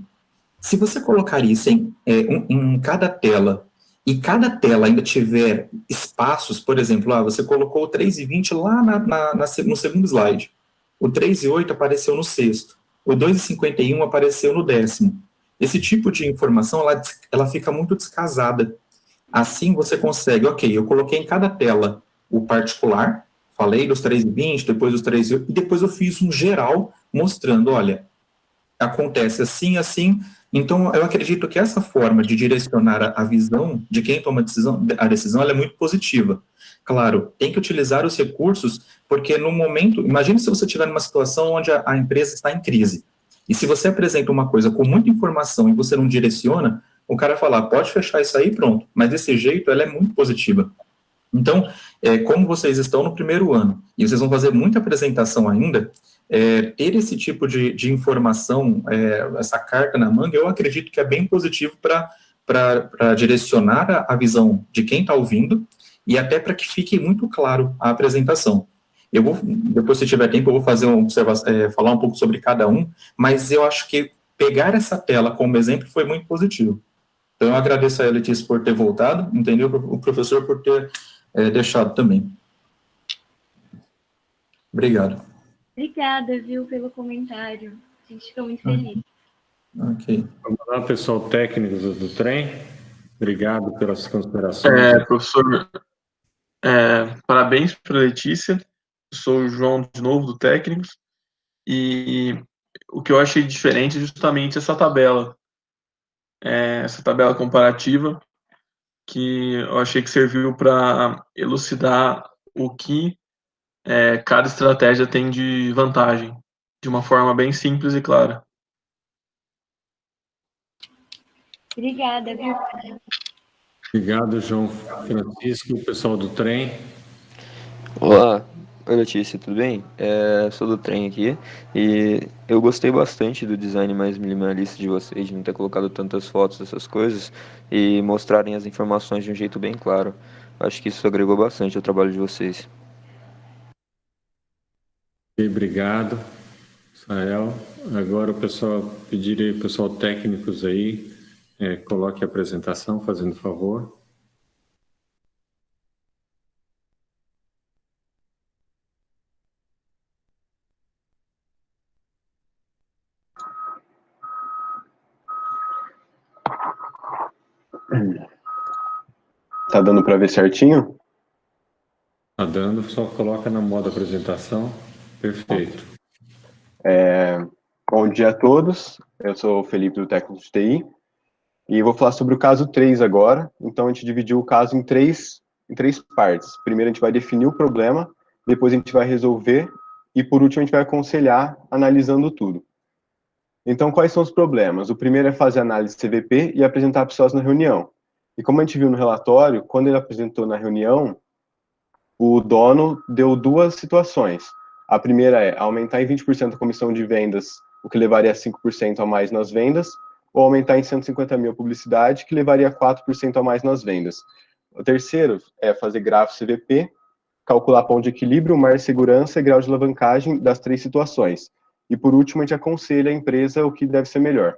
Se você colocar isso em cada tela, e cada tela ainda tiver espaços, por exemplo, você colocou o 3,20 lá no segundo slide. O 3,8 apareceu no sexto. O 2,51 apareceu no 10º. Esse tipo de informação, ela fica muito descasada. Assim você consegue, ok, eu coloquei em cada tela o particular, falei dos 3,20, depois dos 3,8, e depois eu fiz um geral mostrando, olha, acontece assim, assim. Então, eu acredito que essa forma de direcionar a visão de quem toma a decisão ela é muito positiva. Claro, tem que utilizar os recursos, porque no momento, imagine se você estiver numa situação onde a empresa está em crise, e se você apresenta uma coisa com muita informação e você não direciona, o cara vai falar, pode fechar isso aí, pronto. Mas desse jeito, ela é muito positiva. Então, como vocês estão no primeiro ano, e vocês vão fazer muita apresentação ainda, ter esse tipo de informação, essa carta na manga, eu acredito que é bem positivo para direcionar a visão de quem está ouvindo, e até para que fique muito claro a apresentação. Depois, se tiver tempo, eu vou fazer falar um pouco sobre cada um, mas eu acho que pegar essa tela como exemplo foi muito positivo. Então, eu agradeço a Letícia por ter voltado, entendeu? O professor por ter deixado também. Obrigado. Obrigada, viu, pelo comentário. A gente fica muito feliz. Ok. Vamos lá, pessoal técnico do trem. Obrigado pelas considerações. Professor, parabéns para a Letícia. Eu sou o João, de novo, do Técnicos. E o que eu achei diferente é justamente essa tabela comparativa, que eu achei que serviu para elucidar o que cada estratégia tem de vantagem, de uma forma bem simples e clara. Obrigada, viu? Obrigado, João Francisco, pessoal do trem. Olá, oi Letícia, tudo bem? Sou do trem aqui e eu gostei bastante do design mais minimalista de vocês, de não ter colocado tantas fotos, essas coisas, e mostrarem as informações de um jeito bem claro. Acho que isso agregou bastante ao trabalho de vocês. Obrigado, Israel. Agora o pessoal, pedirei ao pessoal técnicos aí, coloque a apresentação, fazendo favor. Tá dando para ver certinho? Tá dando, só coloca na moda apresentação. Perfeito. Bom dia a todos, eu sou o Felipe do Técnico de TI e vou falar sobre o caso 3 agora. Então a gente dividiu o caso em três partes. Primeiro a gente vai definir o problema, depois a gente vai resolver e por último a gente vai aconselhar analisando tudo. Então quais são os problemas? O primeiro é fazer análise CVP e apresentar pessoas na reunião. E como a gente viu no relatório, quando ele apresentou na reunião, o dono deu duas situações. A primeira é aumentar em 20% a comissão de vendas, o que levaria a 5% a mais nas vendas, ou aumentar em 150 mil a publicidade, que levaria a 4% a mais nas vendas. O terceiro é fazer gráfico CVP, calcular ponto de equilíbrio, margem de segurança e grau de alavancagem das três situações. E por último, a gente aconselha a empresa o que deve ser melhor.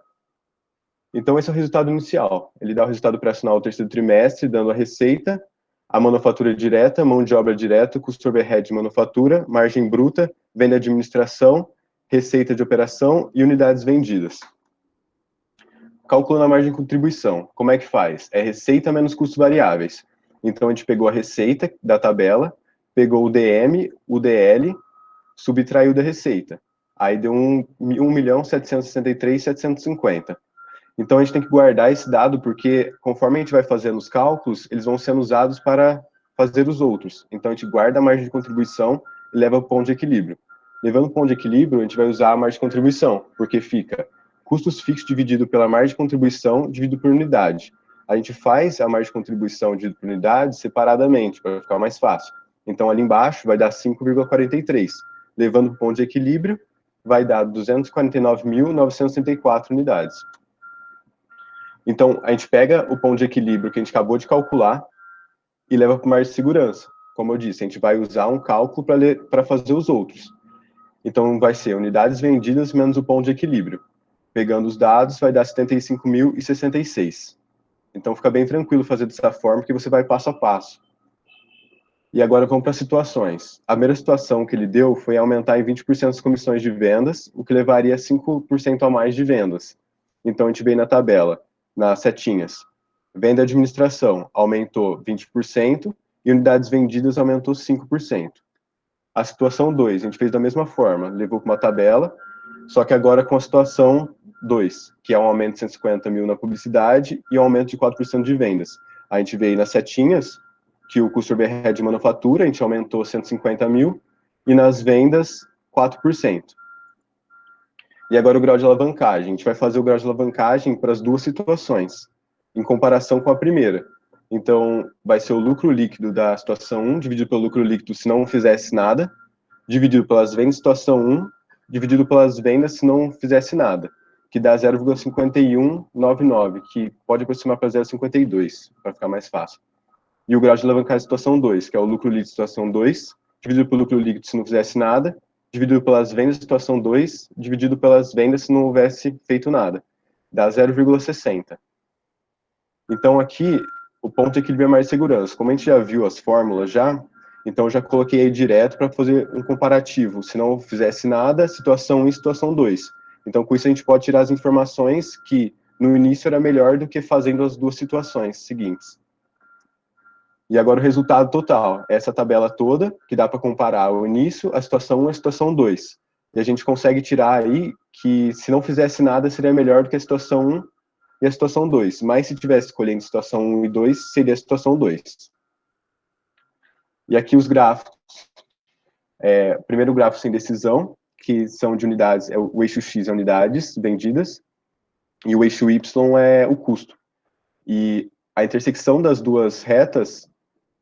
Então esse é o resultado inicial. Ele dá o resultado operacional do terceiro trimestre, dando a receita, a manufatura direta, mão de obra direta, custo overhead de manufatura, margem bruta, venda de administração, receita de operação e unidades vendidas. Calculando a margem de contribuição, como é que faz? É receita menos custos variáveis. Então a gente pegou a receita da tabela, pegou o DM, o DL, subtraiu da receita. Aí deu 1.763.750. Então, a gente tem que guardar esse dado, porque conforme a gente vai fazendo os cálculos, eles vão sendo usados para fazer os outros. Então, a gente guarda a margem de contribuição e leva para o ponto de equilíbrio. Levando o ponto de equilíbrio, a gente vai usar a margem de contribuição, porque fica custos fixos dividido pela margem de contribuição dividido por unidade. A gente faz a margem de contribuição dividido por unidade separadamente, para ficar mais fácil. Então, ali embaixo vai dar 5,43. Levando para o ponto de equilíbrio, vai dar 249.964 unidades. Então, a gente pega o ponto de equilíbrio que a gente acabou de calcular e leva para a margem de segurança. Como eu disse, a gente vai usar um cálculo para fazer os outros. Então, vai ser unidades vendidas menos o ponto de equilíbrio. Pegando os dados, vai dar 75.066. Então, fica bem tranquilo fazer dessa forma, porque você vai passo a passo. E agora vamos para as situações. A primeira situação que ele deu foi aumentar em 20% as comissões de vendas, o que levaria a 5% a mais de vendas. Então, a gente veio na tabela, nas setinhas. Venda e administração aumentou 20% e unidades vendidas aumentou 5%. A situação 2, a gente fez da mesma forma, levou para uma tabela, só que agora com a situação 2, que é um aumento de 150 mil na publicidade e um aumento de 4% de vendas. A gente veio nas setinhas, que o custo overhead de manufatura, a gente aumentou 150 mil, e nas vendas, 4%. E agora o grau de alavancagem. A gente vai fazer o grau de alavancagem para as duas situações, em comparação com a primeira. Então, vai ser o lucro líquido da situação 1, dividido pelo lucro líquido se não fizesse nada, dividido pelas vendas situação 1, dividido pelas vendas se não fizesse nada, que dá 0,5199, que pode aproximar para 0,52, para ficar mais fácil. E o grau de alavancagem situação 2, que é o lucro líquido situação 2, dividido pelo lucro líquido se não fizesse nada, dividido pelas vendas situação 2, dividido pelas vendas se não houvesse feito nada, dá 0,60. Então, aqui, o ponto de equilíbrio é mais segurança. Como a gente já viu as fórmulas já, então eu já coloquei aí direto para fazer um comparativo. Se não fizesse nada, situação 1 e situação 2. Então, com isso, a gente pode tirar as informações que, no início, era melhor do que fazendo as duas situações seguintes. E agora o resultado total. Essa tabela toda, que dá para comparar o início, a situação 1 e a situação 2. E a gente consegue tirar aí que, se não fizesse nada, seria melhor do que a situação 1 e a situação 2. Mas se tivesse escolhendo situação 1 e 2, seria a situação 2. E aqui os gráficos. O primeiro gráfico sem decisão, que são de unidades, o eixo X é unidades vendidas, e o eixo Y é o custo. E a intersecção das duas retas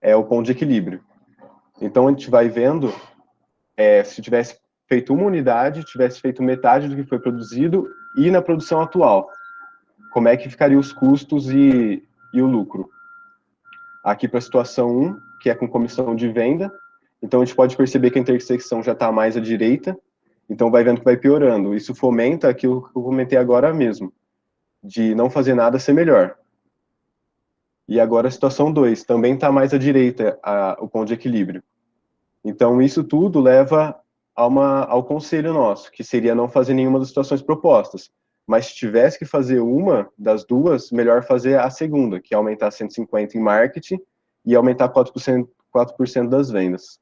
é o ponto de equilíbrio. Então, a gente vai vendo, se tivesse feito uma unidade, tivesse feito metade do que foi produzido, e na produção atual, como é que ficaria os custos e o lucro. Aqui para a situação 1, que é com comissão de venda, então a gente pode perceber que a intersecção já está mais à direita, então vai vendo que vai piorando. Isso fomenta aquilo que eu comentei agora mesmo, de não fazer nada ser melhor. E agora a situação 2, também está mais à direita o ponto de equilíbrio. Então isso tudo leva ao conselho nosso, que seria não fazer nenhuma das situações propostas. Mas se tivesse que fazer uma das duas, melhor fazer a segunda, que é aumentar 150 em marketing e aumentar 4% das vendas.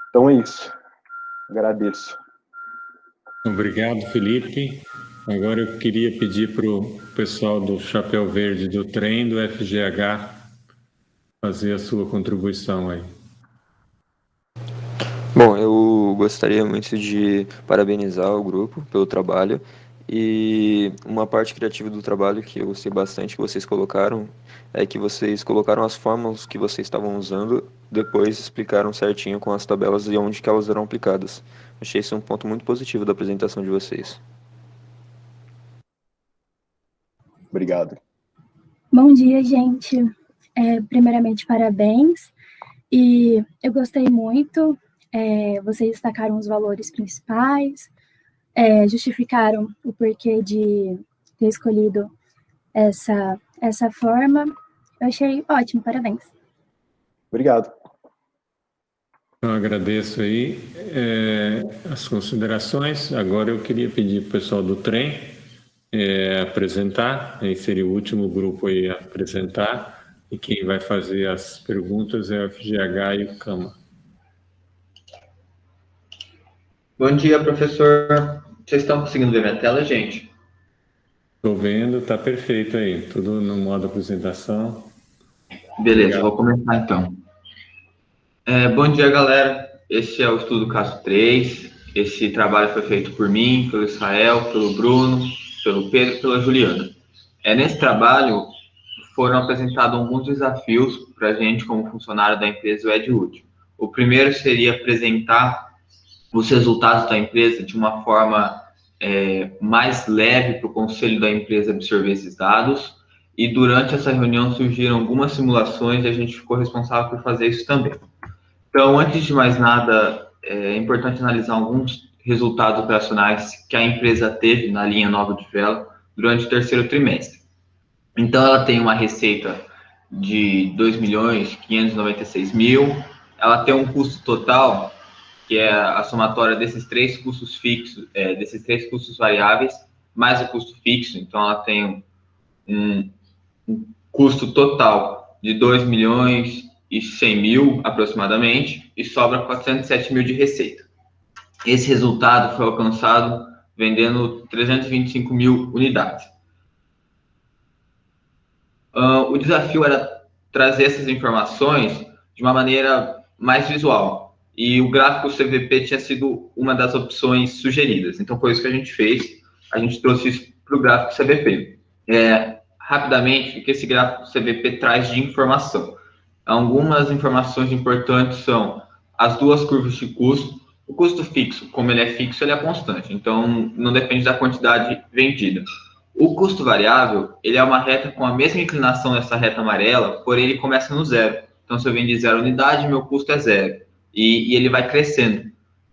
Então é isso. Agradeço. Obrigado, Felipe. Agora eu queria pedir para o pessoal do Chapéu Verde do Trem, do FGH, fazer a sua contribuição aí. Bom, eu gostaria muito de parabenizar o grupo pelo trabalho. E uma parte criativa do trabalho que eu gostei bastante que vocês colocaram é que vocês colocaram as fórmulas que vocês estavam usando, depois explicaram certinho com as tabelas e onde que elas eram aplicadas. Achei isso um ponto muito positivo da apresentação de vocês. Obrigado. Bom dia, gente. Primeiramente, parabéns. E eu gostei muito. Vocês destacaram os valores principais, justificaram o porquê de ter escolhido essa forma. Eu achei ótimo, parabéns. Obrigado. Eu agradeço aí as considerações. Agora eu queria pedir para o pessoal do trem apresentar, aí seria o último grupo aí a apresentar, e quem vai fazer as perguntas é o FGH e o Cama. Bom dia, professor. Vocês estão conseguindo ver minha tela, gente? Estou vendo, está perfeito aí, tudo no modo apresentação. Beleza, vou começar então. Bom dia, galera. Esse é o estudo caso 3. Esse trabalho foi feito por mim, pelo Israel, pelo Bruno, pelo Pedro e pela Juliana. Nesse trabalho, foram apresentados alguns desafios para a gente, como funcionário da empresa o Ed Útil. O primeiro seria apresentar os resultados da empresa de uma forma mais leve para o conselho da empresa absorver esses dados, e durante essa reunião surgiram algumas simulações e a gente ficou responsável por fazer isso também. Então, antes de mais nada, é importante analisar alguns resultados operacionais que a empresa teve na linha nova de vela durante o terceiro trimestre. Então, ela tem uma receita de 2.596.000, ela tem um custo total, que é a somatória desses três custos fixos, desses três custos variáveis, mais o custo fixo. Então, ela tem um custo total de 2.100.000 aproximadamente, e sobra 407.000 de receita. Esse resultado foi alcançado vendendo 325.000 unidades. O desafio era trazer essas informações de uma maneira mais visual, e o gráfico CVP tinha sido uma das opções sugeridas. Então, foi isso que a gente fez. A gente trouxe isso para o gráfico CVP. Rapidamente, o que esse gráfico CVP traz de informação? Algumas informações importantes são as duas curvas de custo. O custo fixo, como ele é fixo, ele é constante, então não depende da quantidade vendida. O custo variável, ele é uma reta com a mesma inclinação dessa reta amarela, porém ele começa no zero. Então, se eu vendi 0 unidade, meu custo é 0. E ele vai crescendo.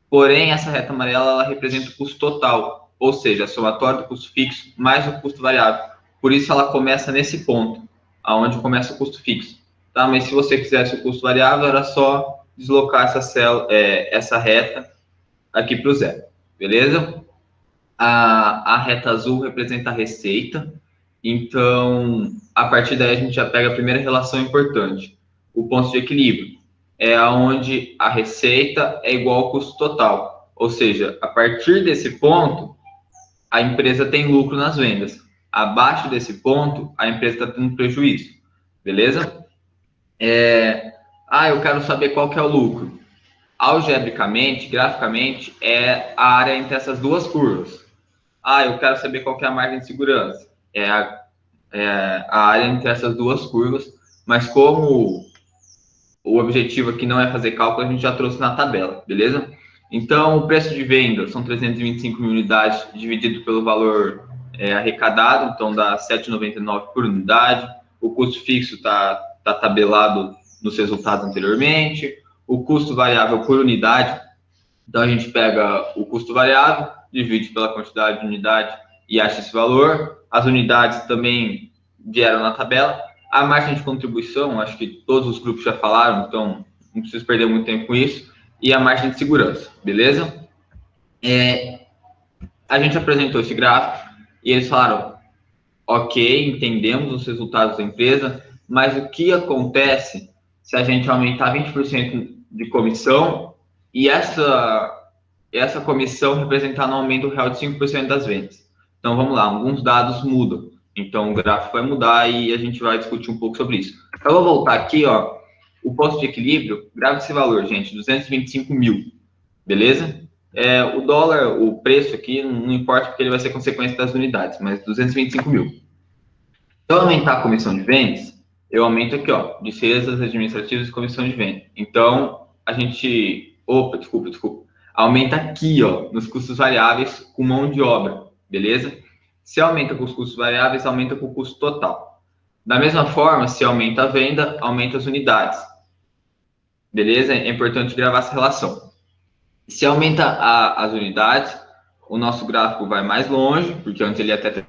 Porém, essa reta amarela, ela representa o custo total, ou seja, a somatória do custo fixo mais o custo variável. Por isso, ela começa nesse ponto, aonde começa o custo fixo. Tá? Mas se você quisesse o custo variável, era só deslocar essa reta aqui para o zero. Beleza? A reta azul representa a receita. Então, a partir daí, a gente já pega a primeira relação importante. O ponto de equilíbrio é onde a receita é igual ao custo total. Ou seja, a partir desse ponto, a empresa tem lucro nas vendas. Abaixo desse ponto, a empresa está tendo prejuízo. Beleza? Eu quero saber qual que é o lucro. Algebricamente, graficamente, é a área entre essas duas curvas. Eu quero saber qual que é a margem de segurança. É a área entre essas duas curvas, mas como o objetivo aqui não é fazer cálculo, a gente já trouxe na tabela, beleza? Então, o preço de venda são 325.000 unidades dividido pelo valor arrecadado, então dá 7,99 por unidade. O custo fixo está tabelado nos resultados anteriormente. O custo variável por unidade, então a gente pega o custo variável, divide pela quantidade de unidade e acha esse valor. As unidades também vieram na tabela. A margem de contribuição, acho que todos os grupos já falaram, então não preciso perder muito tempo com isso. E a margem de segurança, beleza? A gente apresentou esse gráfico e eles falaram, ok, entendemos os resultados da empresa, mas o que acontece se a gente aumentar 20% de comissão e essa comissão representar no aumento real de 5% das vendas? Então, vamos lá, alguns dados mudam. Então, o gráfico vai mudar e a gente vai discutir um pouco sobre isso. Então, eu vou voltar aqui, ó, o ponto de equilíbrio, grave esse valor, gente, 225.000, beleza? O dólar, o preço aqui, não importa porque ele vai ser consequência das unidades, mas 225.000. Se eu aumentar a comissão de vendas, eu aumento aqui, ó, despesas administrativas e comissão de venda. Então, a gente... Desculpa. Aumenta aqui, ó, nos custos variáveis com mão de obra, beleza? Se aumenta com os custos variáveis, aumenta com o custo total. Da mesma forma, se aumenta a venda, aumenta as unidades. Beleza? É importante gravar essa relação. Se aumenta as unidades, o nosso gráfico vai mais longe, porque antes ele ia até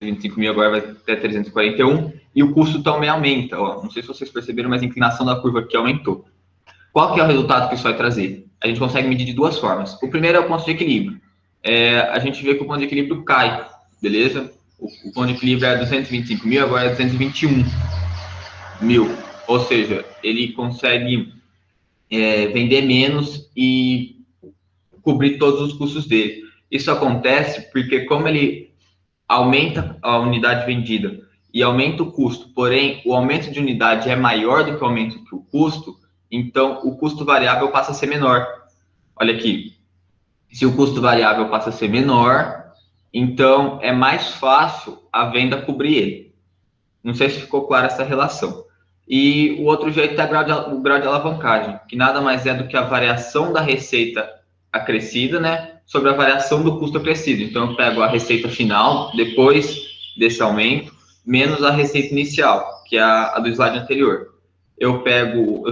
25.000, agora vai até 341, e o custo também aumenta. Ó, não sei se vocês perceberam, mas a inclinação da curva aqui aumentou. Qual que é o resultado que isso vai trazer? A gente consegue medir de duas formas. O primeiro é o ponto de equilíbrio. A gente vê que o ponto de equilíbrio cai, beleza? O ponto de equilíbrio é 225.000, agora é 221.000. Ou seja, ele consegue vender menos e cobrir todos os custos dele. Isso acontece porque como ele aumenta a unidade vendida e aumenta o custo, porém o aumento de unidade é maior do que o aumento do custo, então o custo variável passa a ser menor. olha aqui, se o custo variável passa a ser menor, então é mais fácil a venda cobrir ele. Não sei se ficou clara essa relação. E o outro jeito é o grau de alavancagem, que nada mais é do que a variação da receita acrescida, né, sobre a variação do custo acrescido. Então, eu pego a receita final, depois desse aumento, menos a receita inicial, que é a do slide anterior. Eu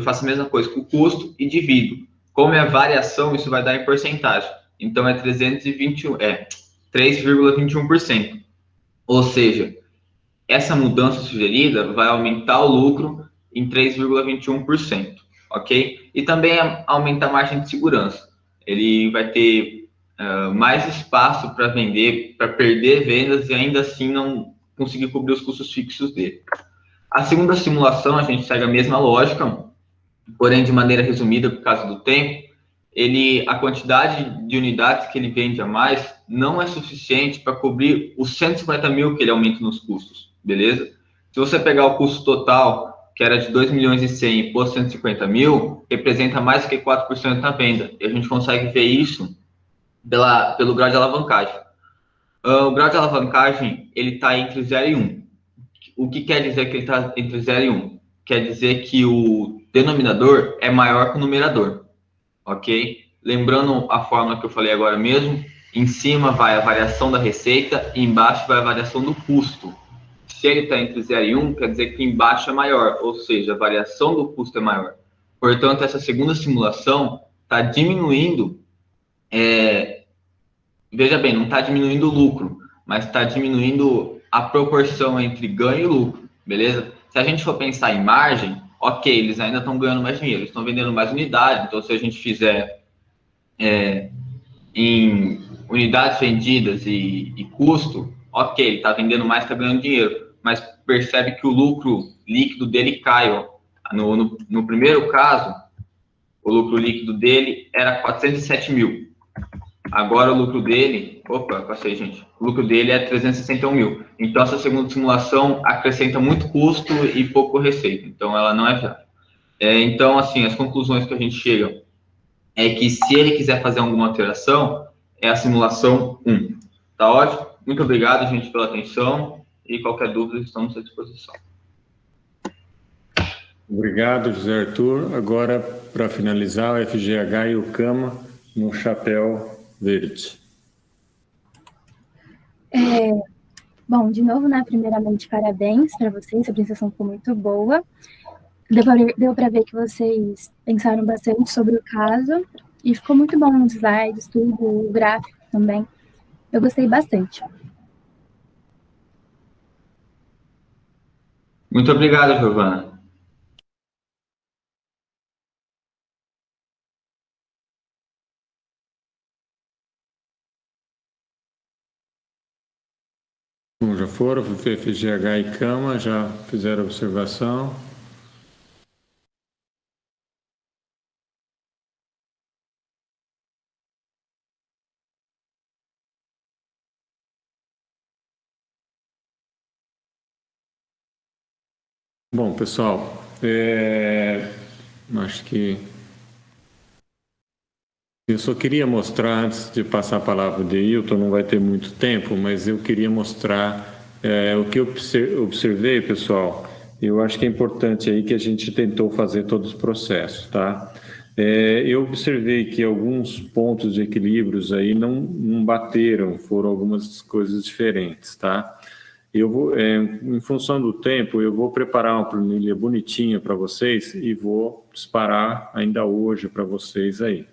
faço a mesma coisa com o custo e divido. Como é variação, isso vai dar em porcentagem. Então, é 3,21%. Ou seja, essa mudança sugerida vai aumentar o lucro em 3,21%, ok? E também aumenta a margem de segurança. Ele vai ter mais espaço para vender, para perder vendas e ainda assim não conseguir cobrir os custos fixos dele. A segunda simulação, a gente segue a mesma lógica, porém de maneira resumida por causa do tempo. A quantidade de unidades que ele vende a mais não é suficiente para cobrir os 150 mil que ele aumenta nos custos, beleza? Se você pegar o custo total, que era de 2 milhões e 100 e pôr 150 mil, representa mais do que 4% na venda. E a gente consegue ver isso pelo grau de alavancagem. O grau de alavancagem, ele está entre 0 e 1. O que quer dizer que ele está entre 0 e 1? Quer dizer que o denominador é maior que o numerador, ok? Lembrando a fórmula que eu falei agora mesmo, em cima vai a variação da receita e embaixo vai a variação do custo. Se ele está entre 0 e 1, quer dizer que embaixo é maior, ou seja, a variação do custo é maior. Portanto, essa segunda simulação está diminuindo, veja bem, não está diminuindo o lucro, mas está diminuindo a proporção entre ganho e lucro, beleza? Se a gente for pensar em margem, ok, eles ainda estão ganhando mais dinheiro, estão vendendo mais unidades, então se a gente fizer em unidades vendidas e custo, ok, ele está vendendo mais, está ganhando dinheiro, mas percebe que o lucro líquido dele cai. Ó. No primeiro caso, o lucro líquido dele era 407 mil. Agora o lucro dele, passei, gente. O lucro dele é 361 mil. Então essa segunda simulação acrescenta muito custo e pouco receita. Então ela não é viável. Então, assim, as conclusões que a gente chega é que se ele quiser fazer alguma alteração, é a simulação 1. Tá ótimo? Muito obrigado, gente, pela atenção. E qualquer dúvida, estamos à disposição. Obrigado, José Arthur. Agora, para finalizar, o FGH e o CAMA no chapéu verde. Bom, de novo, né, primeiramente, parabéns para vocês, a apresentação ficou muito boa. Deu para ver que vocês pensaram bastante sobre o caso e ficou muito bom os slides, tudo, o gráfico também. Eu gostei bastante. Muito obrigado, Giovana. Bom, já foram, FGH e CAMA, já fizeram observação. Bom, pessoal, acho que eu só queria mostrar, antes de passar a palavra de Hilton, não vai ter muito tempo, mas eu queria mostrar o que eu observei, pessoal. Eu acho que é importante aí que a gente tentou fazer todos os processos, tá? Eu observei que alguns pontos de equilíbrios aí não bateram, foram algumas coisas diferentes, tá? Eu vou, em função do tempo, eu vou preparar uma planilha bonitinha para vocês e vou disparar ainda hoje para vocês aí.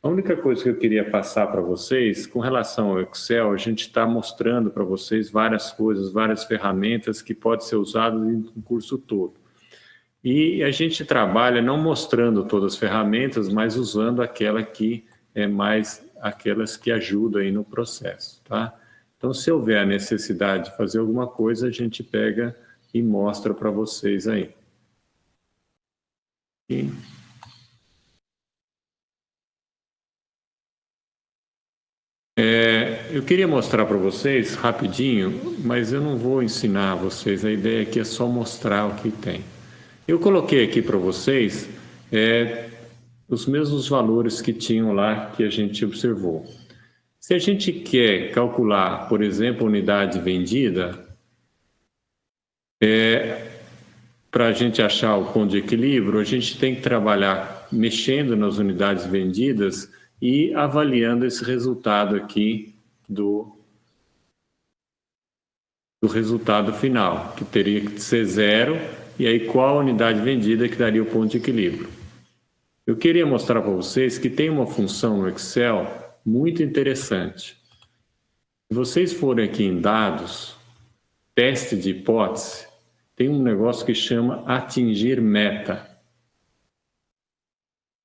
A única coisa que eu queria passar para vocês, com relação ao Excel, a gente está mostrando para vocês várias coisas, várias ferramentas que podem ser usadas no curso todo. E a gente trabalha não mostrando todas as ferramentas, mas usando aquela que é mais aquelas que ajudam aí no processo, tá? Então, se houver a necessidade de fazer alguma coisa, a gente pega e mostra para vocês aí. Eu queria mostrar para vocês rapidinho, mas eu não vou ensinar vocês, a ideia aqui é só mostrar o que tem. Eu coloquei aqui para vocês os mesmos valores que tinham lá que a gente observou. Se a gente quer calcular, por exemplo, a unidade vendida, para a gente achar o ponto de equilíbrio, a gente tem que trabalhar mexendo nas unidades vendidas e avaliando esse resultado aqui do resultado final, que teria que ser 0, e aí qual a unidade vendida que daria o ponto de equilíbrio. Eu queria mostrar para vocês que tem uma função no Excel muito interessante. Se vocês forem aqui em dados, teste de hipótese, tem um negócio que chama atingir meta.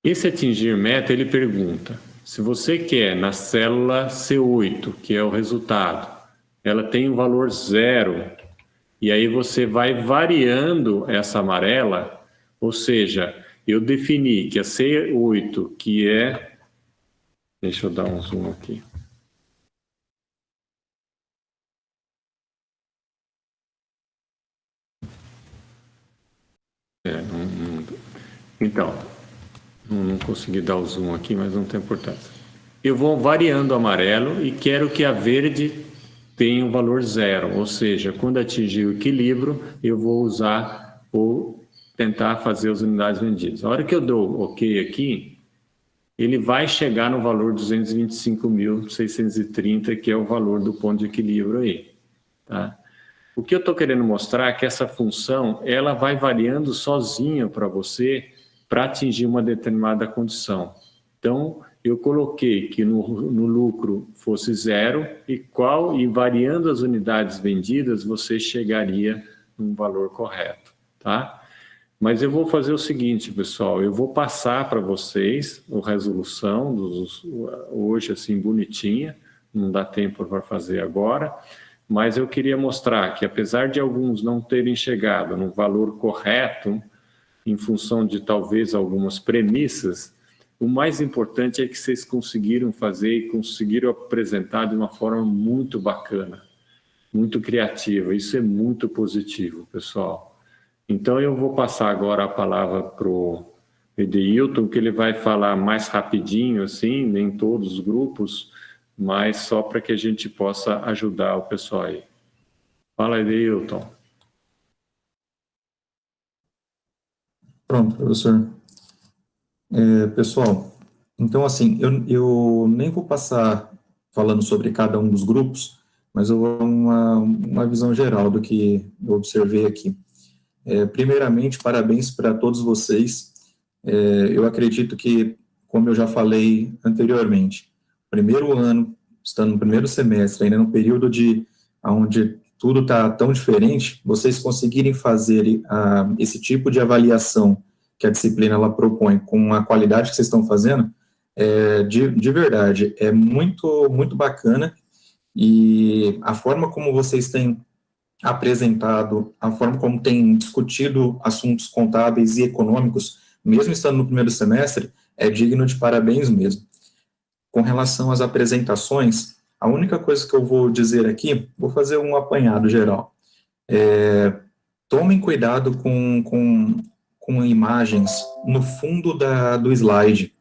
Esse atingir meta, ele pergunta, se você quer na célula C8, que é o resultado, ela tem um valor 0, e aí você vai variando essa amarela, ou seja, eu defini que a C8, que é... Deixa eu dar um zoom aqui. Então, não consegui dar o zoom aqui, mas não tem importância. Eu vou variando o amarelo e quero que a verde tenha um valor 0, ou seja, quando atingir o equilíbrio, eu vou usar ou tentar fazer as unidades vendidas. A hora que eu dou OK aqui, ele vai chegar no valor 225.630, que é o valor do ponto de equilíbrio aí, tá? O que eu estou querendo mostrar é que essa função, ela vai variando sozinha para você para atingir uma determinada condição. Então, eu coloquei que no lucro fosse 0 e variando as unidades vendidas, você chegaria num valor correto, tá? Mas eu vou fazer o seguinte, pessoal, eu vou passar para vocês a resolução, hoje assim, bonitinha, não dá tempo para fazer agora, mas eu queria mostrar que apesar de alguns não terem chegado no valor correto, em função de talvez algumas premissas, o mais importante é que vocês conseguiram fazer e conseguiram apresentar de uma forma muito bacana, muito criativa. Isso é muito positivo, pessoal. Então eu vou passar agora a palavra para o Edeilton, que ele vai falar mais rapidinho, assim, nem todos os grupos, mas só para que a gente possa ajudar o pessoal aí. Fala, Edeilton. Pronto, professor. Pessoal, então assim, eu nem vou passar falando sobre cada um dos grupos, mas eu vou dar uma visão geral do que eu observei aqui. Primeiramente, parabéns para todos vocês. Eu acredito que, como eu já falei anteriormente, primeiro ano, estando no primeiro semestre, ainda no período onde tudo está tão diferente, vocês conseguirem fazer esse tipo de avaliação que a disciplina ela propõe com a qualidade que vocês estão fazendo, de verdade, é muito, muito bacana, e a forma como vocês têm apresentado, a forma como têm discutido assuntos contábeis e econômicos, mesmo estando no primeiro semestre, é digno de parabéns mesmo. Com relação às apresentações, a única coisa que eu vou dizer aqui, vou fazer um apanhado geral. Tomem cuidado com imagens no fundo do slide.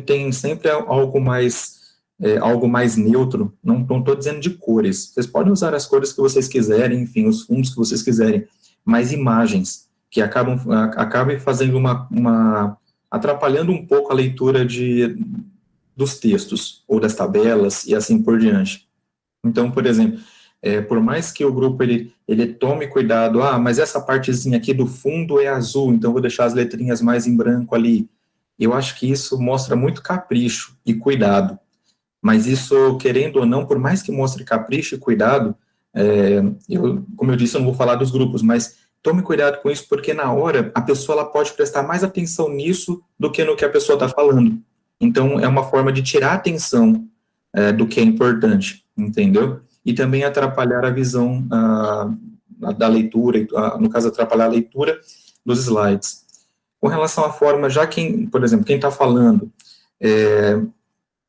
Tem sempre algo mais neutro, não estou dizendo de cores. Vocês podem usar as cores que vocês quiserem, enfim, os fundos que vocês quiserem, mas imagens que acabem fazendo atrapalhando um pouco a leitura dos textos, ou das tabelas, e assim por diante. Então, por exemplo, por mais que o grupo ele tome cuidado, mas essa partezinha aqui do fundo é azul, então vou deixar as letrinhas mais em branco ali. Eu acho que isso mostra muito capricho e cuidado. Mas isso, querendo ou não, por mais que mostre capricho e cuidado, como eu disse, eu não vou falar dos grupos, mas tome cuidado com isso, porque na hora a pessoa ela pode prestar mais atenção nisso do que no que a pessoa está falando. Então, é uma forma de tirar a atenção do que é importante, entendeu? E também atrapalhar a visão da leitura, no caso, atrapalhar a leitura dos slides. Com relação à forma, por exemplo, quem está falando,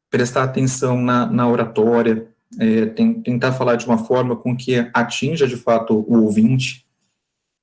prestar atenção na oratória, tentar falar de uma forma com que atinja, de fato, o ouvinte,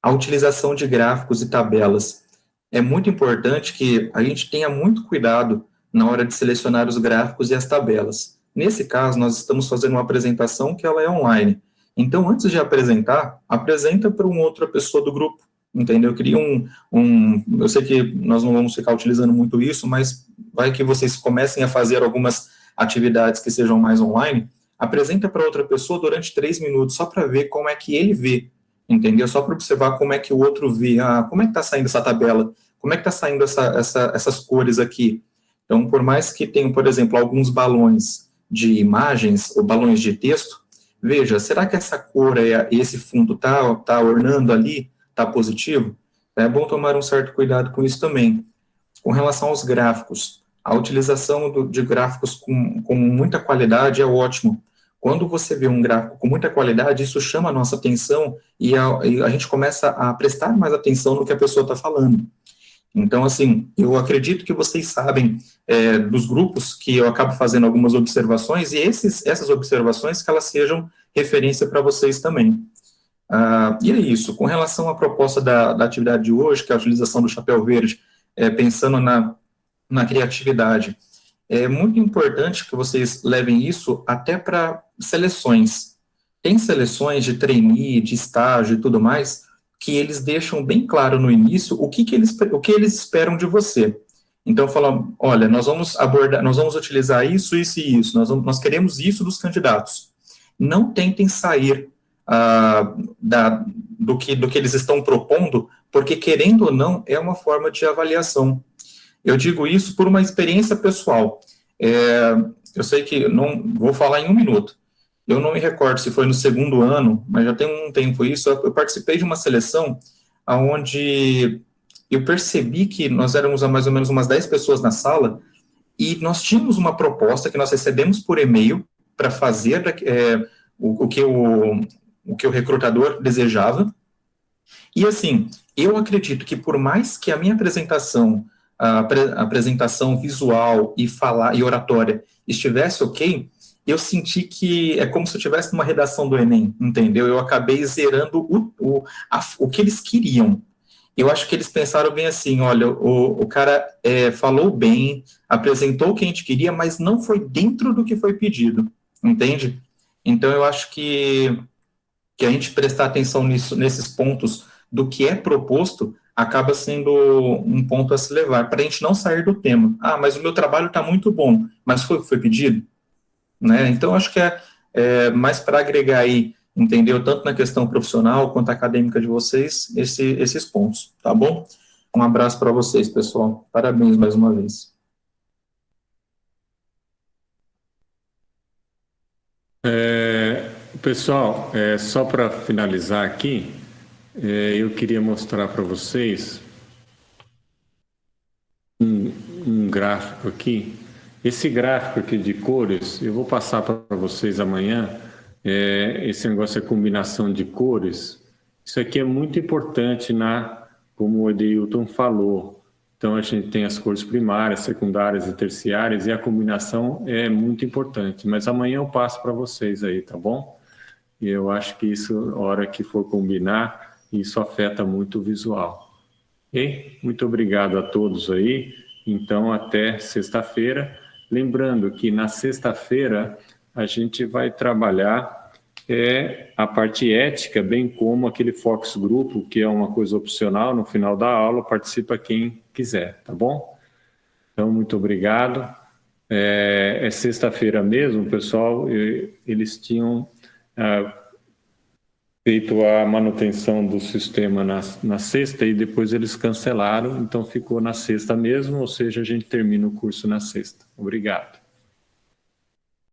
a utilização de gráficos e tabelas. é muito importante que a gente tenha muito cuidado na hora de selecionar os gráficos e as tabelas. Nesse caso, nós estamos fazendo uma apresentação que ela é online. Então, antes de apresentar, apresenta para uma outra pessoa do grupo, entendeu? Cria eu sei que nós não vamos ficar utilizando muito isso, mas vai que vocês comecem a fazer algumas atividades que sejam mais online, apresenta para outra pessoa durante 3 minutos, só para ver como é que ele vê, entendeu? Só para observar como é que o outro vê, como é que está saindo essa tabela, como é que está saindo essas cores aqui. Então, por mais que tenham, por exemplo, alguns balões de imagens ou balões de texto, veja, será que essa cor, esse fundo está ornando ali, está positivo? É bom tomar um certo cuidado com isso também. Com relação aos gráficos, a utilização de gráficos com muita qualidade é ótimo. Quando você vê um gráfico com muita qualidade, isso chama a nossa atenção e a gente começa a prestar mais atenção no que a pessoa está falando. Então, assim, eu acredito que vocês sabem dos grupos que eu acabo fazendo algumas observações e essas observações que elas sejam referência para vocês também. E é isso. Com relação à proposta da atividade de hoje, que é a utilização do chapéu verde, pensando na criatividade, é muito importante que vocês levem isso até para seleções. Tem seleções de trainee, de estágio e tudo mais, que eles deixam bem claro no início o que eles esperam de você. Então, falam, olha, nós vamos utilizar isso, isso e isso, nós queremos isso dos candidatos. Não tentem sair do que eles estão propondo, porque, querendo ou não, é uma forma de avaliação. Eu digo isso por uma experiência pessoal. Eu sei que não vou falar em 1 minuto. Eu não me recordo se foi no 2º ano, mas já tem um tempo isso. Eu participei de uma seleção onde eu percebi que nós éramos mais ou menos umas 10 pessoas na sala e nós tínhamos uma proposta que nós recebemos por e-mail para fazer o que o recrutador desejava. E, assim, eu acredito que por mais que a minha apresentação, a apresentação visual e oratória estivesse ok, eu senti que é como se eu estivesse numa redação do Enem, entendeu? Eu acabei zerando o que eles queriam. Eu acho que eles pensaram bem assim, olha, o cara falou bem, apresentou o que a gente queria, mas não foi dentro do que foi pedido, entende? Então, eu acho que a gente prestar atenção nesses pontos do que é proposto acaba sendo um ponto a se levar, para a gente não sair do tema. Mas o meu trabalho está muito bom, mas foi o que foi pedido? Né? Então, acho que é mais para agregar aí, entendeu? Tanto na questão profissional quanto acadêmica de vocês, esses pontos, tá bom? Um abraço para vocês, pessoal. Parabéns mais uma vez. Pessoal, só para finalizar aqui, eu queria mostrar para vocês um gráfico aqui. Esse gráfico aqui de cores, eu vou passar para vocês amanhã. Esse negócio é combinação de cores. Isso aqui é muito importante, como o Edeilton falou. Então, a gente tem as cores primárias, secundárias e terciárias, e a combinação é muito importante. Mas amanhã eu passo para vocês aí, tá bom? E eu acho que isso, na hora que for combinar, isso afeta muito o visual. Ok? Muito obrigado a todos aí. Então, até sexta-feira. Lembrando que na sexta-feira a gente vai trabalhar a parte ética, bem como aquele focus grupo, que é uma coisa opcional, no final da aula, participa quem quiser, tá bom? Então, muito obrigado. É sexta-feira mesmo, pessoal, eles tinham feito a manutenção do sistema na sexta e depois eles cancelaram, então ficou na sexta mesmo, ou seja, a gente termina o curso na sexta. Obrigado.